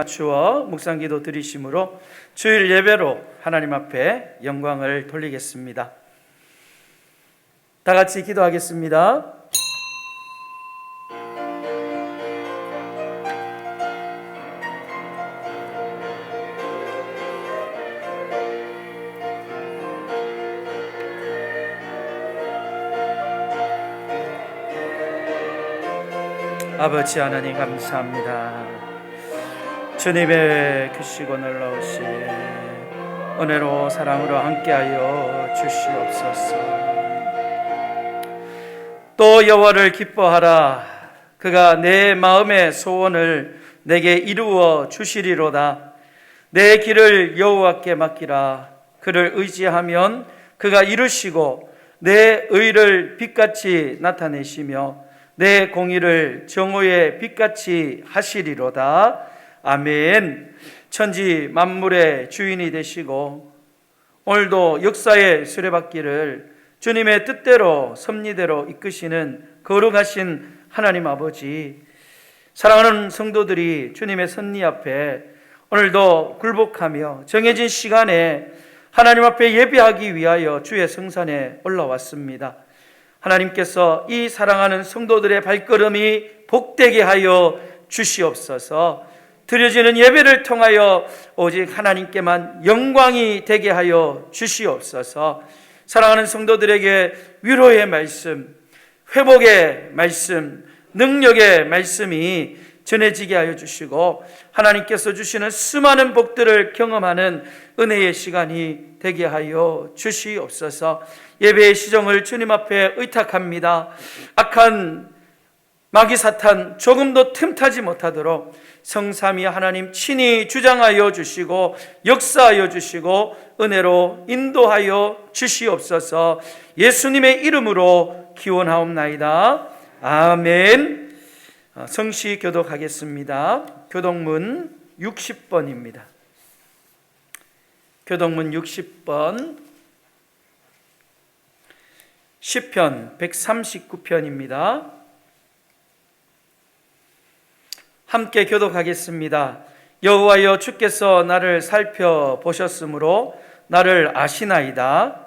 맞추어 묵상기도 드리심으로 주일 예배로 하나님 앞에 영광을 돌리겠습니다. 다 같이 기도하겠습니다. 아버지 하나님 감사합니다. 주님의 크시고 놀라우신 은혜로 사랑으로 함께하여 주시옵소서. 또 여호와를 기뻐하라. 그가 내 마음의 소원을 내게 이루어 주시리로다. 내 길을 여호와께 맡기라. 그를 의지하면 그가 이루시고 내 의를 빛같이 나타내시며 내 공의를 정오의 빛같이 하시리로다. 아멘. 천지 만물의 주인이 되시고 오늘도 역사의 수레바퀴를 주님의 뜻대로 섭리대로 이끄시는 거룩하신 하나님 아버지, 사랑하는 성도들이 주님의 섭리 앞에 오늘도 굴복하며 정해진 시간에 하나님 앞에 예배하기 위하여 주의 성산에 올라왔습니다. 하나님께서 이 사랑하는 성도들의 발걸음이 복되게 하여 주시옵소서. 드려지는 예배를 통하여 오직 하나님께만 영광이 되게 하여 주시옵소서. 사랑하는 성도들에게 위로의 말씀, 회복의 말씀, 능력의 말씀이 전해지게 하여 주시고 하나님께서 주시는 수많은 복들을 경험하는 은혜의 시간이 되게 하여 주시옵소서. 예배의 시정을 주님 앞에 의탁합니다. 악한 마귀 사탄 조금도 틈타지 못하도록 성삼위 하나님 친히 주장하여 주시고 역사하여 주시고 은혜로 인도하여 주시옵소서. 예수님의 이름으로 기원하옵나이다. 아멘. 성시 교독하겠습니다. 교독문 60번입니다. 교독문 60번 시편 139편입니다. 함께 교독하겠습니다. 여호와여, 주께서 나를 살펴보셨으므로 나를 아시나이다.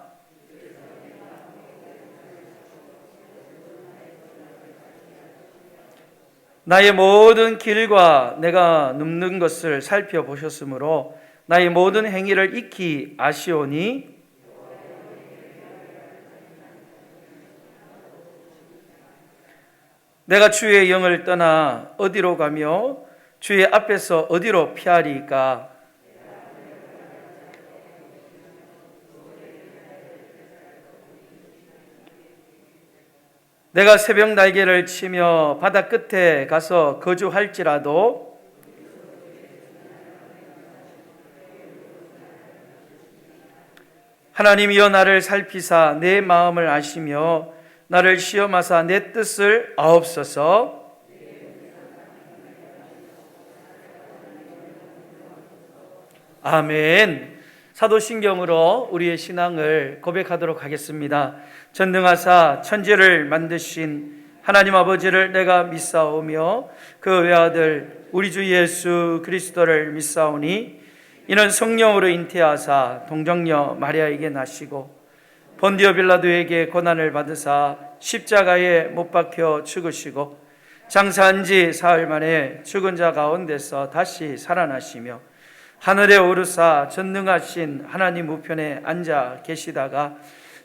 나의 모든 길과 내가 눕는 것을 살펴보셨으므로 나의 모든 행위를 익히 아시오니 내가 주의 영을 떠나 어디로 가며 주의 앞에서 어디로 피하리까? 내가 새벽 날개를 치며 바다 끝에 가서 거주할지라도 하나님이여, 나를 살피사 내 마음을 아시며 나를 시험하사 내 뜻을 아옵소서. 아멘. 사도신경으로 우리의 신앙을 고백하도록 하겠습니다. 전능하사 천지를 만드신 하나님 아버지를 내가 믿사오며 그 외아들 우리 주 예수 그리스도를 믿사오니 이는 성령으로 잉태하사 동정녀 마리아에게 나시고 본디오 빌라도에게 고난을 받으사 십자가에 못 박혀 죽으시고 장사한 지 사흘 만에 죽은 자 가운데서 다시 살아나시며 하늘에 오르사 전능하신 하나님 우편에 앉아 계시다가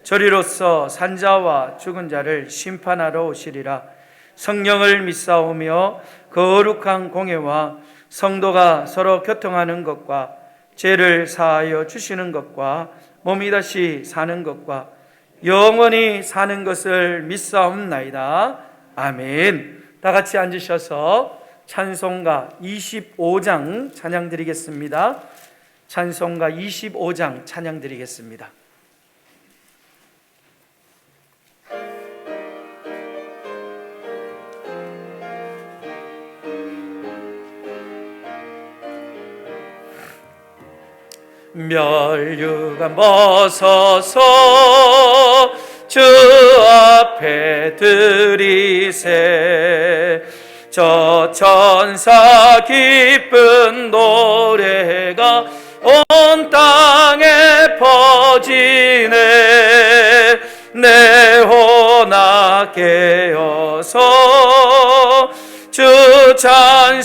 저리로서 산자와 죽은 자를 심판하러 오시리라. 성령을 믿사오며 거룩한 공회와 성도가 서로 교통하는 것과 죄를 사하여 주시는 것과 몸이 다시 사는 것과 영원히 사는 것을 믿사옵나이다. 아멘. 다 같이 앉으셔서 찬송가 25장 찬양 드리겠습니다. 찬송가 25장 찬양 드리겠습니다. 멸류관 벗어서 주 앞에 들이세 저 천사 기쁜 노래가 온 땅에 퍼지네. 내 혼아 깨어서 주 찬송하여라.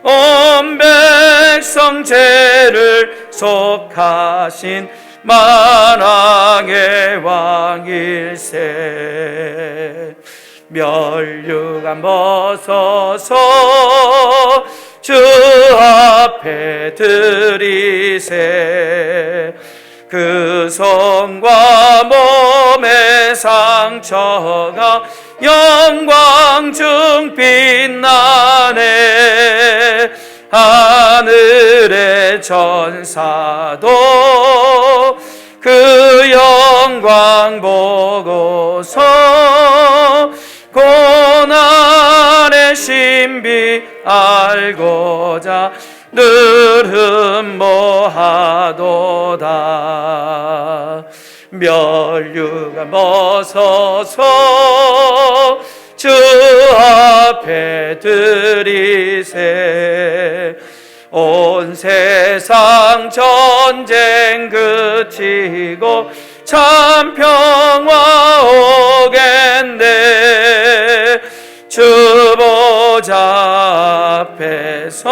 온 백성 죄를 속하신 만왕의 왕일세. 면류관 벗어서 주 앞에 드리세. 그 손과 몸의 상처가 영광 중 빛나네. 하늘의 천사도 그 영광 보고서 고난의 신비 알고자 늘 흠모하도다. 면류관 벗어서 주 앞에 드리세. 온 세상 전쟁 그치고 참 평화 오겠네. 주 보좌 앞에서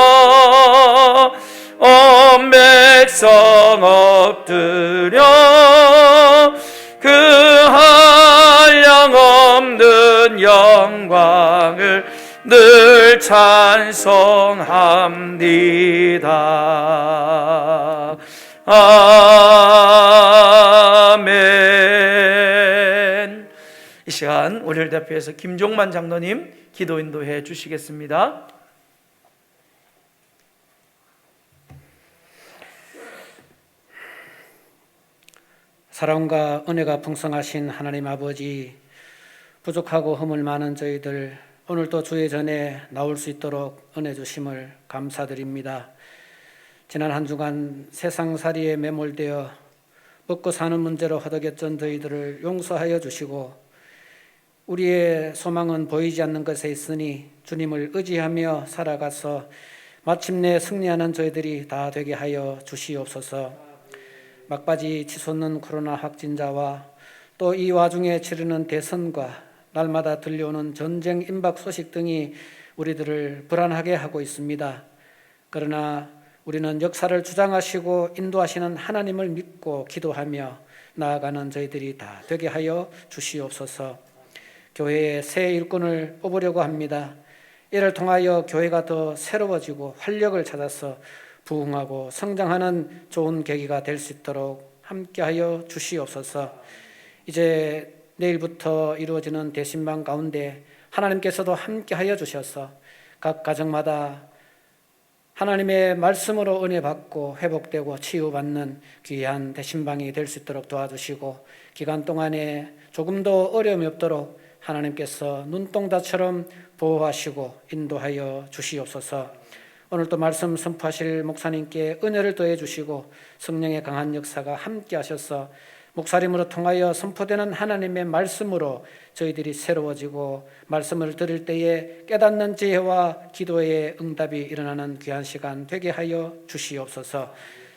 온 백성 엎드려 그 한량없는 영광을 늘 찬송합니다. 아멘. 이 시간 우리를 대표해서 김종만 장로님 기도 인도해 주시겠습니다. 사랑과 은혜가 풍성하신 하나님 아버지, 부족하고 허물 많은 저희들 오늘도 주의 전에 나올 수 있도록 은혜 주심을 감사드립니다. 지난 한 주간 세상살이에 매몰되어 먹고 사는 문제로 허덕였던 저희들을 용서하여 주시고, 우리의 소망은 보이지 않는 것에 있으니 주님을 의지하며 살아가서 마침내 승리하는 저희들이 다 되게 하여 주시옵소서. 막바지 치솟는 코로나 확진자와 또 이 와중에 치르는 대선과 날마다 들려오는 전쟁 임박 소식 등이 우리들을 불안하게 하고 있습니다. 그러나 우리는 역사를 주장하시고 인도하시는 하나님을 믿고 기도하며 나아가는 저희들이 다 되게 하여 주시옵소서. 교회의 새 일꾼을 뽑으려고 합니다. 이를 통하여 교회가 더 새로워지고 활력을 찾아서 부흥하고 성장하는 좋은 계기가 될 수 있도록 함께하여 주시옵소서. 이제 내일부터 이루어지는 대신방 가운데 하나님께서도 함께하여 주셔서 각 가정마다 하나님의 말씀으로 은혜 받고 회복되고 치유받는 귀한 대신방이 될 수 있도록 도와주시고, 기간 동안에 조금도 어려움이 없도록 하나님께서 눈동자처럼 보호하시고 인도하여 주시옵소서. 오늘도 말씀 선포하실 목사님께 은혜를 더해 주시고 성령의 강한 역사가 함께 하셔서 목사님으로 통하여 선포되는 하나님의 말씀으로 저희들이 새로워지고 말씀을 들을 때에 깨닫는 지혜와 기도의 응답이 일어나는 귀한 시간 되게 하여 주시옵소서.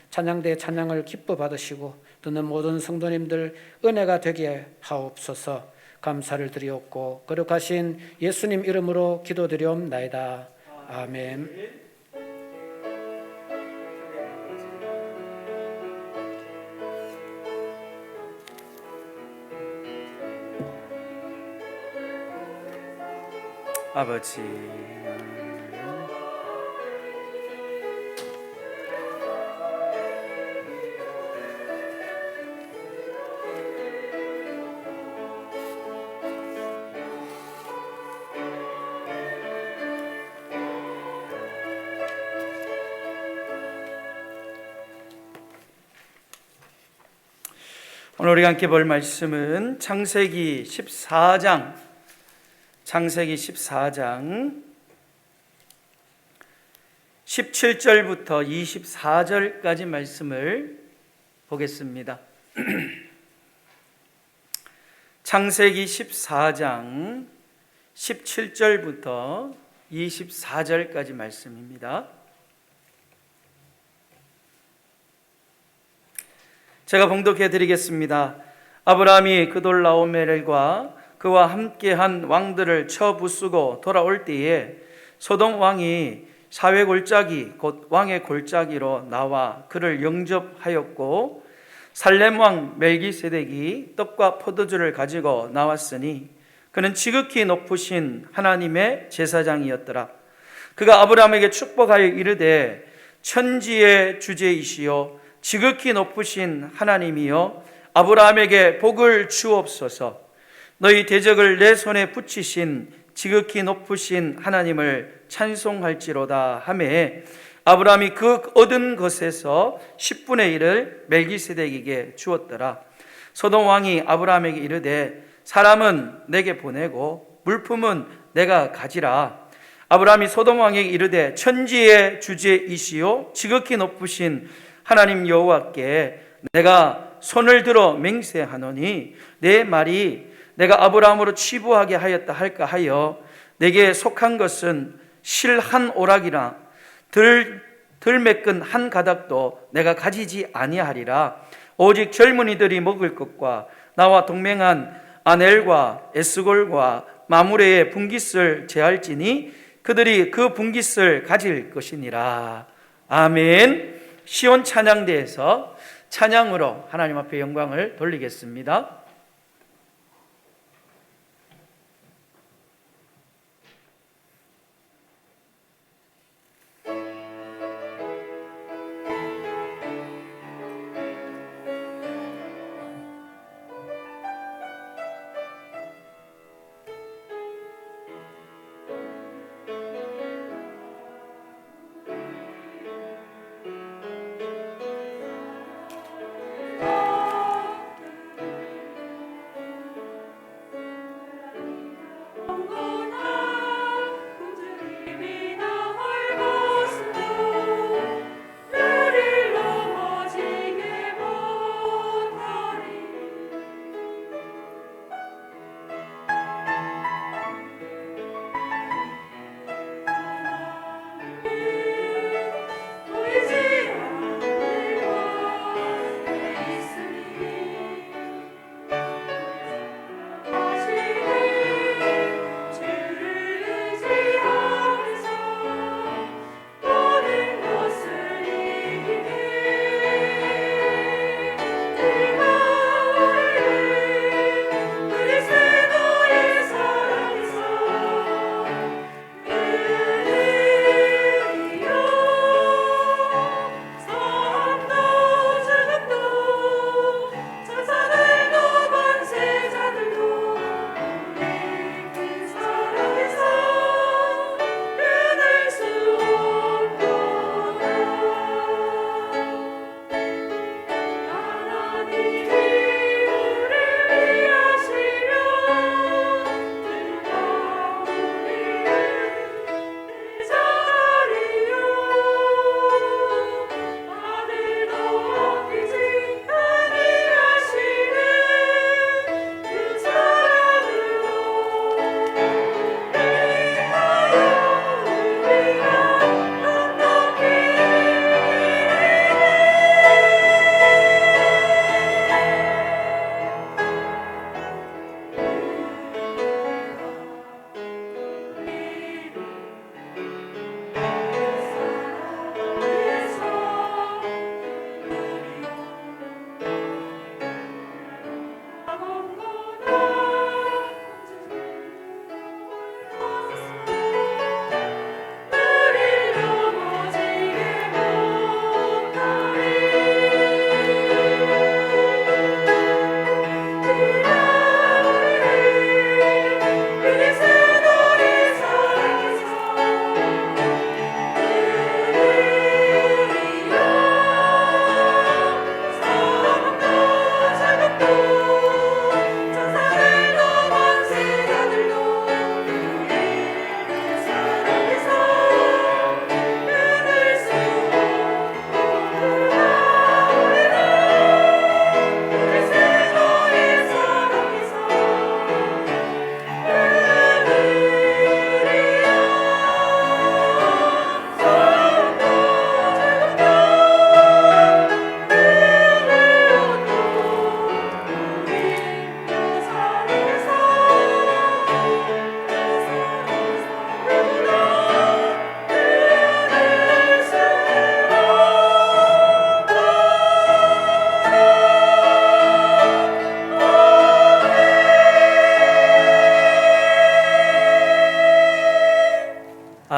찬양대 찬양을 기뻐 받으시고 듣는 모든 성도님들 은혜가 되게 하옵소서. 감사를 드리옵고 거룩하신 예수님 이름으로 기도드리옵나이다. 아멘. 아버지, 오늘 우리가 함께 볼 말씀은 창세기 14장 17절부터 24절까지 말씀을 보겠습니다. 창세기 14장 17절부터 24절까지 말씀입니다. 제가 봉독해 드리겠습니다. 아브라함이 그돌라오메렐과 그와 함께한 왕들을 쳐 부수고 돌아올 때에 소돔 왕이 사회 골짜기 곧 왕의 골짜기로 나와 그를 영접하였고, 살렘 왕 멜기세덱이 떡과 포도주를 가지고 나왔으니 그는 지극히 높으신 하나님의 제사장이었더라. 그가 아브라함에게 축복하여 이르되, 천지의 주제이시요 지극히 높으신 하나님이여, 아브라함에게 복을 주옵소서. 너희 대적을 내 손에 붙이신 지극히 높으신 하나님을 찬송할지로다 하매, 아브라함이 그 얻은 것에서 10분의 1을 멜기세덱에게 주었더라. 소돔 왕이 아브라함에게 이르되, 사람은 내게 보내고 물품은 내가 가지라. 아브라함이 소돔 왕에게 이르되, 천지의 주제이시요 지극히 높으신 하나님 여호와께 내가 손을 들어 맹세하노니 내 말이 내가 아브라함으로 치부하게 하였다 할까 하여 내게 속한 것은 실 한 오락이나 들 메끈 한 가닥도 내가 가지지 아니하리라. 오직 젊은이들이 먹을 것과 나와 동맹한 아넬과 에스골과 마므레의 분깃을 제할지니 그들이 그 분깃을 가질 것이니라. 아멘. 시온 찬양대에서 찬양으로 하나님 앞에 영광을 돌리겠습니다.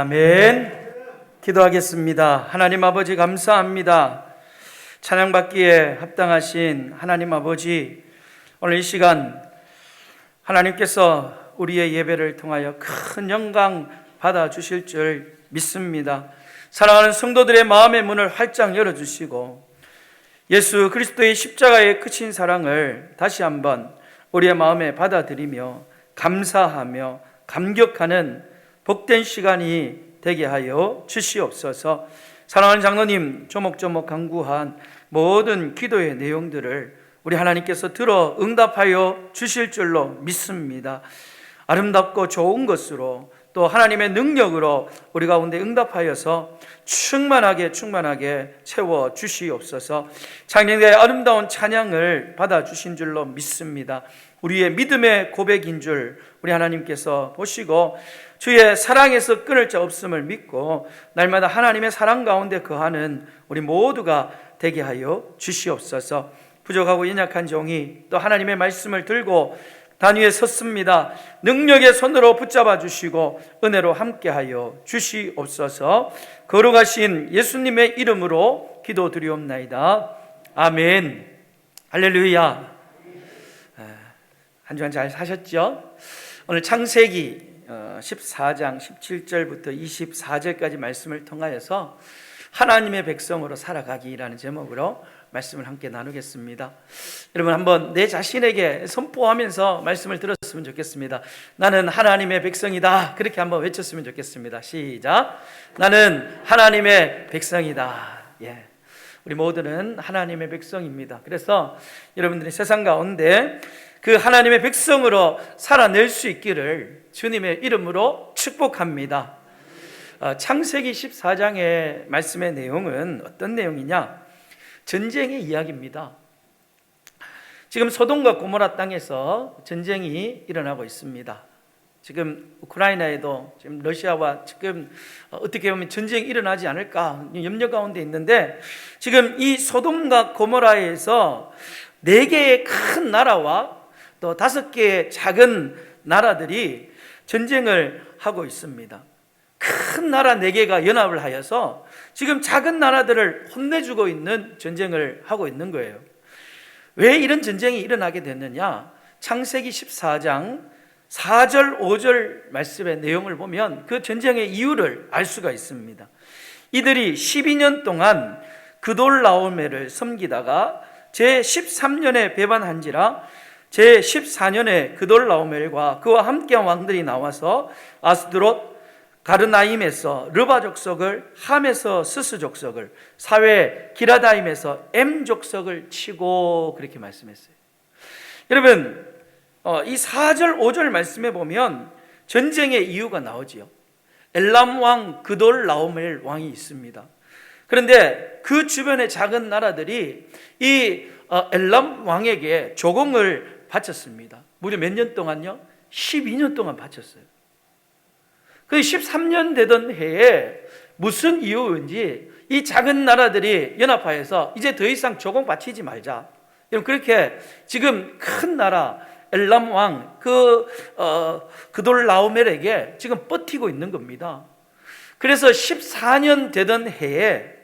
아멘. 기도하겠습니다. 하나님 아버지 감사합니다. 찬양받기에 합당하신 하나님 아버지, 오늘 이 시간 하나님께서 우리의 예배를 통하여 큰 영광 받아주실 줄 믿습니다. 사랑하는 성도들의 마음의 문을 활짝 열어주시고 예수 그리스도의 십자가의 크신 사랑을 다시 한번 우리의 마음에 받아들이며 감사하며 감격하는 복된 시간이 되게 하여 주시옵소서. 사랑하는 장로님 조목조목 간구한 모든 기도의 내용들을 우리 하나님께서 들어 응답하여 주실 줄로 믿습니다. 아름답고 좋은 것으로 또 하나님의 능력으로 우리 가운데 응답하여서 충만하게 채워 주시옵소서. 찬양의 아름다운 찬양을 받아주신 줄로 믿습니다. 우리의 믿음의 고백인 줄 우리 하나님께서 보시고 주의 사랑에서 끊을 자 없음을 믿고 날마다 하나님의 사랑 가운데 거하는 우리 모두가 되게 하여 주시옵소서. 부족하고 연약한 종이 또 하나님의 말씀을 들고 단위에 섰습니다. 능력의 손으로 붙잡아 주시고 은혜로 함께하여 주시옵소서. 거룩하신 예수님의 이름으로 기도드리옵나이다. 아멘. 할렐루야. 한 주간 잘 사셨죠? 오늘 창세기 14장 17절부터 24절까지 말씀을 통하여서 하나님의 백성으로 살아가기라는 제목으로 말씀을 함께 나누겠습니다. 여러분 한번 내 자신에게 선포하면서 말씀을 들었으면 좋겠습니다. 나는 하나님의 백성이다. 그렇게 한번 외쳤으면 좋겠습니다. 시작. 나는 하나님의 백성이다. 예. 우리 모두는 하나님의 백성입니다. 그래서 여러분들이 세상 가운데 그 하나님의 백성으로 살아낼 수 있기를 주님의 이름으로 축복합니다. 창세기 14장의 말씀의 내용은 어떤 내용이냐? 전쟁의 이야기입니다. 지금 소돔과 고모라 땅에서 전쟁이 일어나고 있습니다. 지금 우크라이나에도 지금 러시아와 지금 어떻게 보면 전쟁이 일어나지 않을까 염려 가운데 있는데, 지금 이 소돔과 고모라에서 4개의 큰 나라와 또 5개의 작은 나라들이 전쟁을 하고 있습니다. 큰 나라 4개가 연합을 하여서 지금 작은 나라들을 혼내주고 있는 전쟁을 하고 있는 거예요. 왜 이런 전쟁이 일어나게 됐느냐? 창세기 14장 4절 5절 말씀의 내용을 보면 그 전쟁의 이유를 알 수가 있습니다. 이들이 12년 동안 그돌라오멜을 섬기다가 제13년에 배반한지라 제14년에 그돌라오멜과 그와 함께한 왕들이 나와서 아스드롯 가르나임에서 르바 족속을, 함에서 스스 족속을, 사회 기라다임에서 엠 족속을 치고, 그렇게 말씀했어요. 여러분 이 4절 5절 말씀에 보면 전쟁의 이유가 나오지요. 엘람 왕 그돌라오멜 왕이 있습니다. 그런데 그 주변의 작은 나라들이 이 엘람 왕에게 조공을 바쳤습니다. 무려 몇 년 동안요? 12년 동안 바쳤어요. 그 13년 되던 해에 무슨 이유인지 이 작은 나라들이 연합하여서 이제 더 이상 조공 바치지 말자. 그렇게 지금 큰 나라 엘람 왕 그돌라오멜에게 지금 버티고 있는 겁니다. 그래서 14년 되던 해에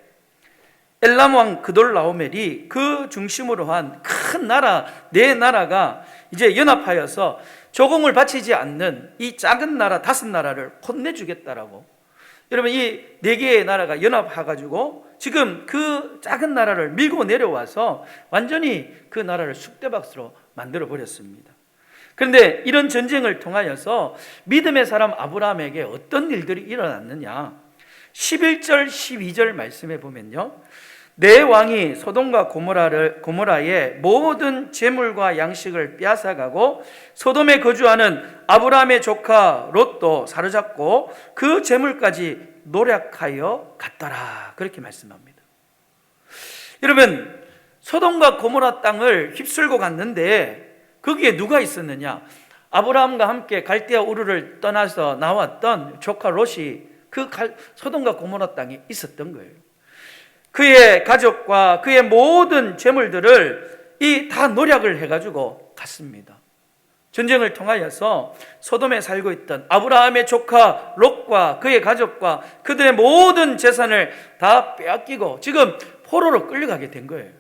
엘람 왕 그돌라오멜이 그 중심으로 한 큰 나라 4나라가 이제 연합하여서 조공을 바치지 않는 이 작은 나라 5나라를 혼내주겠다라고. 여러분 이 4개의 나라가 연합해가지고 지금 그 작은 나라를 밀고 내려와서 완전히 그 나라를 쑥대밭으로 만들어 버렸습니다. 그런데 이런 전쟁을 통하여서 믿음의 사람 아브라함에게 어떤 일들이 일어났느냐? 11절 12절 말씀에 보면요, 내 왕이 소돔과 고모라의 모든 재물과 양식을 빼앗아가고 소돔에 거주하는 아브라함의 조카 롯도 사로잡고 그 재물까지 노략하여 갔더라. 그렇게 말씀합니다. 여러분 소돔과 고모라 땅을 휩쓸고 갔는데 거기에 누가 있었느냐? 아브라함과 함께 갈대아 우르를 떠나서 나왔던 조카 롯이 그 소돔과 고모라 땅에 있었던 거예요. 그의 가족과 그의 모든 재물들을 다 노략을 해가지고 갔습니다. 전쟁을 통하여서 소돔에 살고 있던 아브라함의 조카 롯과 그의 가족과 그들의 모든 재산을 다 빼앗기고 지금 포로로 끌려가게 된 거예요.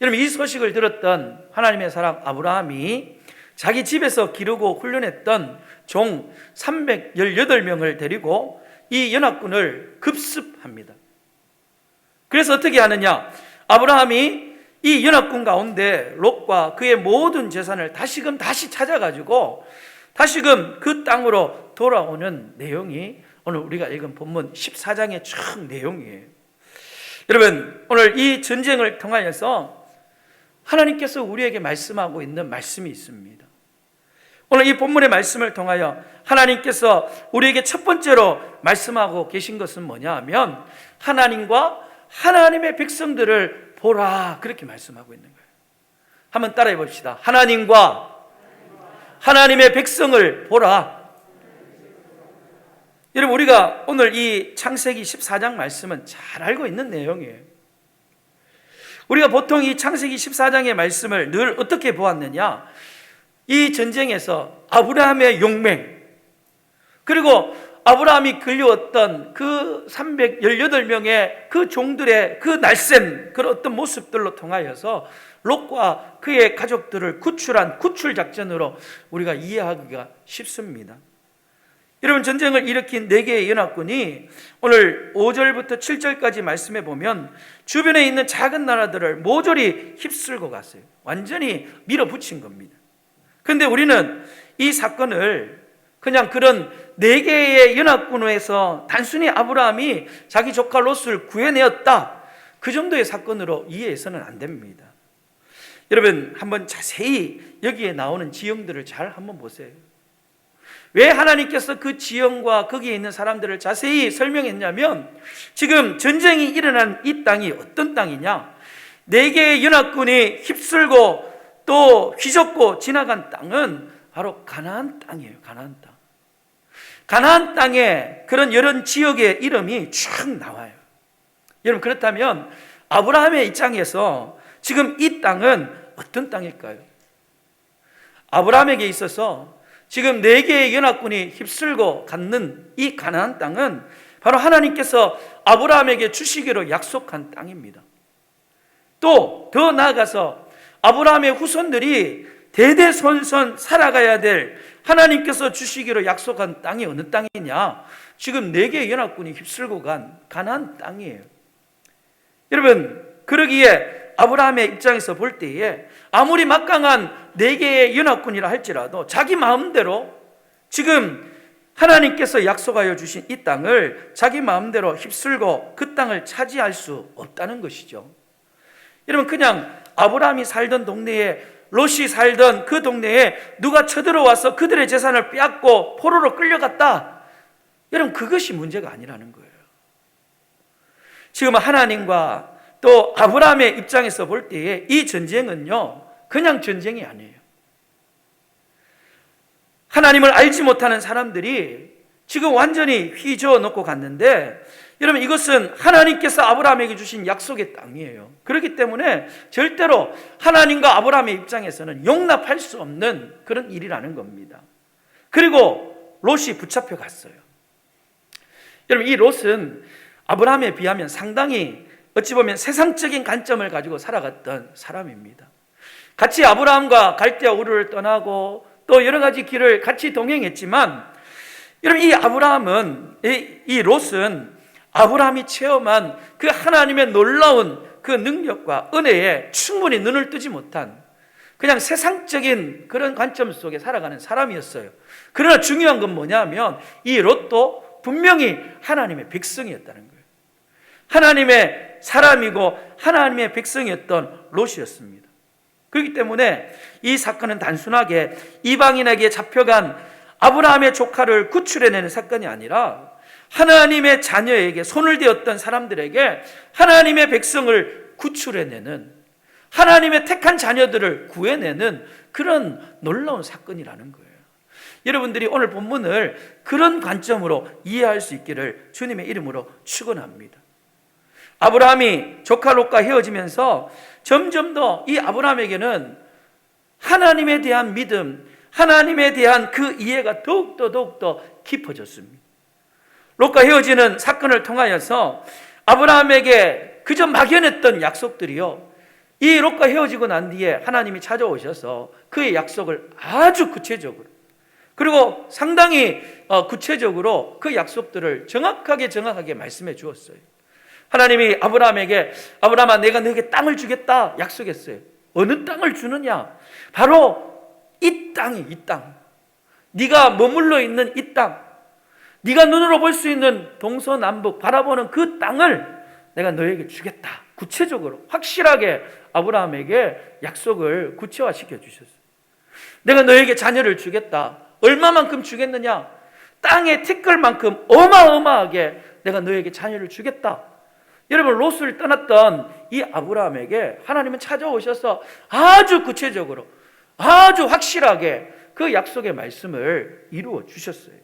여러분, 이 소식을 들었던 하나님의 사람 아브라함이 자기 집에서 기르고 훈련했던 종 318명을 데리고 이 연합군을 급습합니다. 그래서 어떻게 하느냐? 아브라함이 이 연합군 가운데 롯과 그의 모든 재산을 다시 찾아가지고 다시금 그 땅으로 돌아오는 내용이 오늘 우리가 읽은 본문 14장의 쭉 내용이에요. 여러분, 오늘 이 전쟁을 통하여서 하나님께서 우리에게 말씀하고 있는 말씀이 있습니다. 오늘 이 본문의 말씀을 통하여 하나님께서 우리에게 첫 번째로 말씀하고 계신 것은 뭐냐 하면 하나님과 하나님의 백성들을 보라, 그렇게 말씀하고 있는 거예요. 한번 따라해 봅시다. 하나님과 하나님의 백성을 보라. 여러분, 우리가 오늘 이 창세기 14장 말씀은 잘 알고 있는 내용이에요. 우리가 보통 이 창세기 14장의 말씀을 늘 어떻게 보았느냐? 이 전쟁에서 아브라함의 용맹, 그리고 아브라함이 끌려왔던 그 318명의 그 종들의 그 날쌘 그런 어떤 모습들로 통하여서 롯과 그의 가족들을 구출한 구출 작전으로 우리가 이해하기가 쉽습니다. 여러분, 전쟁을 일으킨 4개의 연합군이 오늘 5절부터 7절까지 말씀해 보면 주변에 있는 작은 나라들을 모조리 휩쓸고 갔어요. 완전히 밀어붙인 겁니다. 그런데 우리는 이 사건을 그냥 그런 4개의 연합군에서 단순히 아브라함이 자기 조카 롯을 구해내었다, 그 정도의 사건으로 이해해서는 안 됩니다. 여러분, 한번 자세히 여기에 나오는 지형들을 잘 한번 보세요. 왜 하나님께서 그 지형과 거기에 있는 사람들을 자세히 설명했냐면, 지금 전쟁이 일어난 이 땅이 어떤 땅이냐? 4개의 연합군이 휩쓸고 또 휘젓고 지나간 땅은 바로 가나안 땅이에요. 가나안 땅. 가나안 땅에 그런 여러 지역의 이름이 쭉 나와요. 여러분, 그렇다면 아브라함의 입장에서 지금 이 땅은 어떤 땅일까요? 아브라함에게 있어서 지금 4개의 연합군이 휩쓸고 갖는 이 가나안 땅은 바로 하나님께서 아브라함에게 주시기로 약속한 땅입니다. 또 더 나아가서 아브라함의 후손들이 대대손손 살아가야 될 하나님께서 주시기로 약속한 땅이 어느 땅이냐? 지금 4개의 연합군이 휩쓸고 간 가나안 땅이에요. 여러분, 그러기에 아브라함의 입장에서 볼 때에 아무리 막강한 4개의 연합군이라 할지라도 자기 마음대로 지금 하나님께서 약속하여 주신 이 땅을 자기 마음대로 휩쓸고 그 땅을 차지할 수 없다는 것이죠. 여러분, 그냥 아브라함이 살던 동네에, 롯이 살던 그 동네에 누가 쳐들어와서 그들의 재산을 빼앗고 포로로 끌려갔다, 여러분, 그것이 문제가 아니라는 거예요. 지금 하나님과 또 아브라함의 입장에서 볼 때에 이 전쟁은요, 그냥 전쟁이 아니에요. 하나님을 알지 못하는 사람들이 지금 완전히 휘저어 놓고 갔는데, 여러분, 이것은 하나님께서 아브라함에게 주신 약속의 땅이에요. 그렇기 때문에 절대로 하나님과 아브라함의 입장에서는 용납할 수 없는 그런 일이라는 겁니다. 그리고 롯이 붙잡혀 갔어요. 여러분, 이 롯은 아브라함에 비하면 상당히 어찌 보면 세상적인 관점을 가지고 살아갔던 사람입니다. 같이 아브라함과 갈대아 우르를 떠나고 또 여러 가지 길을 같이 동행했지만, 여러분, 이 아브라함은, 이 롯은 아브라함이 체험한 그 하나님의 놀라운 그 능력과 은혜에 충분히 눈을 뜨지 못한 그냥 세상적인 그런 관점 속에 살아가는 사람이었어요. 그러나 중요한 건 뭐냐면 이 롯도 분명히 하나님의 백성이었다는 거예요. 하나님의 사람이고 하나님의 백성이었던 롯이었습니다. 그렇기 때문에 이 사건은 단순하게 이방인에게 잡혀간 아브라함의 조카를 구출해내는 사건이 아니라 하나님의 자녀에게, 손을 대었던 사람들에게 하나님의 백성을 구출해내는, 하나님의 택한 자녀들을 구해내는 그런 놀라운 사건이라는 거예요. 여러분들이 오늘 본문을 그런 관점으로 이해할 수 있기를 주님의 이름으로 축원합니다. 아브라함이 조카 롯과 헤어지면서 점점 더 이 아브라함에게는 하나님에 대한 믿음, 하나님에 대한 그 이해가 더욱더 깊어졌습니다. 롯과 헤어지는 사건을 통하여서 아브라함에게 그저 막연했던 약속들이요, 이 롯과 헤어지고 난 뒤에 하나님이 찾아오셔서 그의 약속을 아주 구체적으로, 그리고 상당히 구체적으로 그 약속들을 정확하게 말씀해 주었어요. 하나님이 아브라함에게, 아브라함아, 내가 너에게 땅을 주겠다 약속했어요. 어느 땅을 주느냐? 바로 이 땅이, 이 땅, 네가 머물러 있는 이 땅, 네가 눈으로 볼 수 있는 동서남북 바라보는 그 땅을 내가 너에게 주겠다. 구체적으로 확실하게 아브라함에게 약속을 구체화시켜 주셨어요. 내가 너에게 자녀를 주겠다. 얼마만큼 주겠느냐? 땅의 티끌만큼 어마어마하게 내가 너에게 자녀를 주겠다. 여러분, 롯을 떠났던 이 아브라함에게 하나님은 찾아오셔서 아주 구체적으로, 아주 확실하게 그 약속의 말씀을 이루어 주셨어요.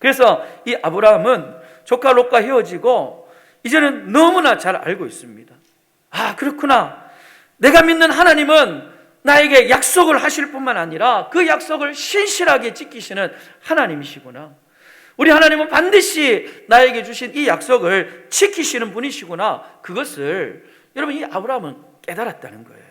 그래서 이 아브라함은 조카 롯과 헤어지고 이제는 너무나 잘 알고 있습니다. 아, 그렇구나. 내가 믿는 하나님은 나에게 약속을 하실 뿐만 아니라 그 약속을 신실하게 지키시는 하나님이시구나. 우리 하나님은 반드시 나에게 주신 이 약속을 지키시는 분이시구나. 그것을 여러분, 이 아브라함은 깨달았다는 거예요.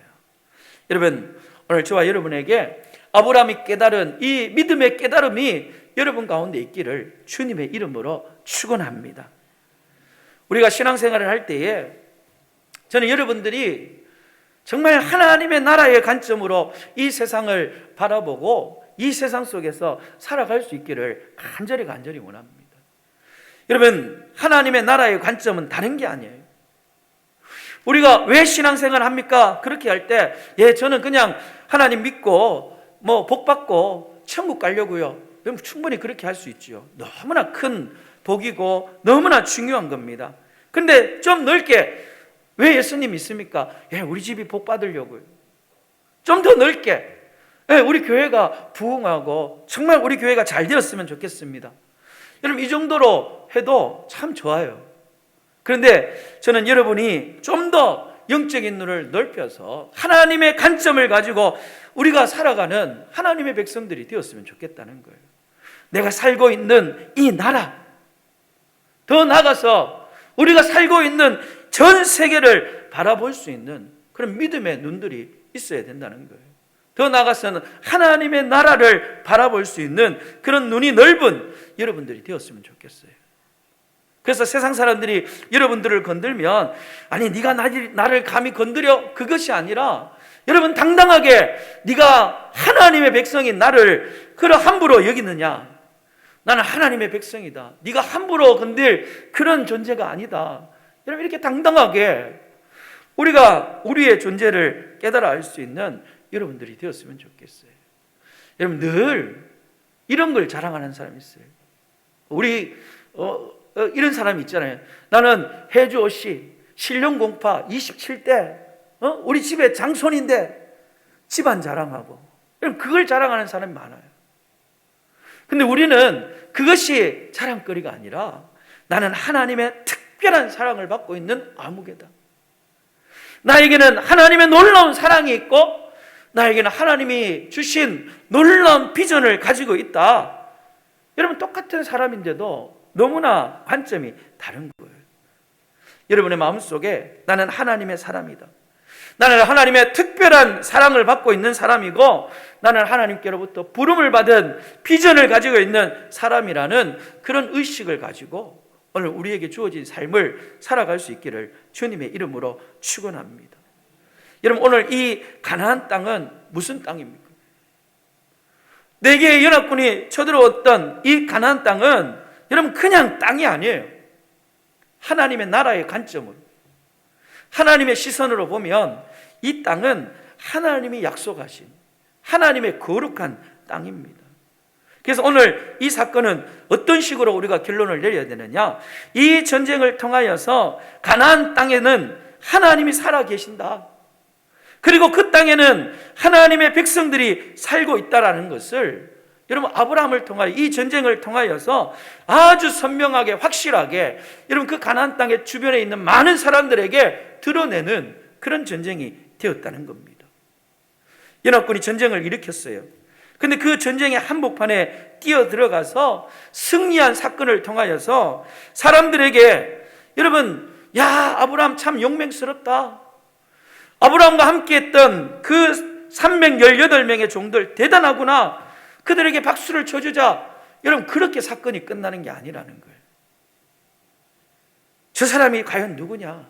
여러분, 오늘 저와 여러분에게 아브라함이 깨달은 이 믿음의 깨달음이 여러분 가운데 있기를 주님의 이름으로 축원합니다. 우리가 신앙생활을 할 때에 저는 여러분들이 정말 하나님의 나라의 관점으로 이 세상을 바라보고 이 세상 속에서 살아갈 수 있기를 간절히 원합니다. 여러분, 하나님의 나라의 관점은 다른 게 아니에요. 우리가 왜 신앙생활을 합니까? 그렇게 할 때, 저는 그냥 하나님 믿고 복 받고 천국 가려고요. 그럼 충분히 그렇게 할 수 있지요. 너무나 큰 복이고 너무나 중요한 겁니다. 근데 좀 넓게, 왜 예수님 믿습니까? 우리 집이 복 받으려고요. 좀 더 넓게, 우리 교회가 부흥하고 정말 우리 교회가 잘 되었으면 좋겠습니다. 여러분, 이 정도로 해도 참 좋아요. 그런데 저는 여러분이 좀 더 영적인 눈을 넓혀서 하나님의 관점을 가지고 우리가 살아가는 하나님의 백성들이 되었으면 좋겠다는 거예요. 내가 살고 있는 이 나라, 더 나아가서 우리가 살고 있는 전 세계를 바라볼 수 있는 그런 믿음의 눈들이 있어야 된다는 거예요. 더 나아가서는 하나님의 나라를 바라볼 수 있는 그런 눈이 넓은 여러분들이 되었으면 좋겠어요. 그래서 세상 사람들이 여러분들을 건들면, 아니 네가 나를 감히 건드려? 그것이 아니라, 여러분 당당하게 네가 하나님의 백성인 나를 그러 함부로 여기느냐? 나는 하나님의 백성이다. 네가 함부로 건들 그런 존재가 아니다. 여러분, 이렇게 당당하게 우리가 우리의 존재를 깨달아 알 수 있는 여러분들이 되었으면 좋겠어요. 여러분, 늘 이런 걸 자랑하는 사람이 있어요. 우리 이런 사람이 있잖아요. 나는 해주 옷이 신령공파 27대 우리 집의 장손인데 집안 자랑하고, 여러분, 그걸 자랑하는 사람이 많아요. 근데 우리는 그것이 자랑거리가 아니라 나는 하나님의 특별한 사랑을 받고 있는 아무개다. 나에게는 하나님의 놀라운 사랑이 있고 나에게는 하나님이 주신 놀라운 비전을 가지고 있다. 여러분, 똑같은 사람인데도 너무나 관점이 다른 거예요. 여러분의 마음속에 나는 하나님의 사람이다. 나는 하나님의 특별한 사랑을 받고 있는 사람이고 나는 하나님께로부터 부름을 받은 비전을 가지고 있는 사람이라는 그런 의식을 가지고 오늘 우리에게 주어진 삶을 살아갈 수 있기를 주님의 이름으로 축원합니다. 여러분, 오늘 이 가나안 땅은 무슨 땅입니까? 네 개의 연합군이 쳐들어왔던 이 가나안 땅은 여러분 그냥 땅이 아니에요. 하나님의 나라의 관점으로, 하나님의 시선으로 보면 이 땅은 하나님이 약속하신 하나님의 거룩한 땅입니다. 그래서 오늘 이 사건은 어떤 식으로 우리가 결론을 내려야 되느냐? 이 전쟁을 통하여서 가나안 땅에는 하나님이 살아 계신다. 그리고 그 땅에는 하나님의 백성들이 살고 있다라는 것을 여러분 아브라함을 통하여, 이 전쟁을 통하여서 아주 선명하게 확실하게 여러분 그 가나안 땅의 주변에 있는 많은 사람들에게 드러내는 그런 전쟁이 되었다는 겁니다. 연합군이 전쟁을 일으켰어요. 근데 그 전쟁의 한복판에 뛰어들어가서 승리한 사건을 통하여서 사람들에게, 여러분, 야, 아브라함 참 용맹스럽다. 아브라함과 함께했던 그 318명의 종들 대단하구나. 그들에게 박수를 쳐주자. 여러분, 그렇게 사건이 끝나는 게 아니라는 거예요. 저 사람이 과연 누구냐?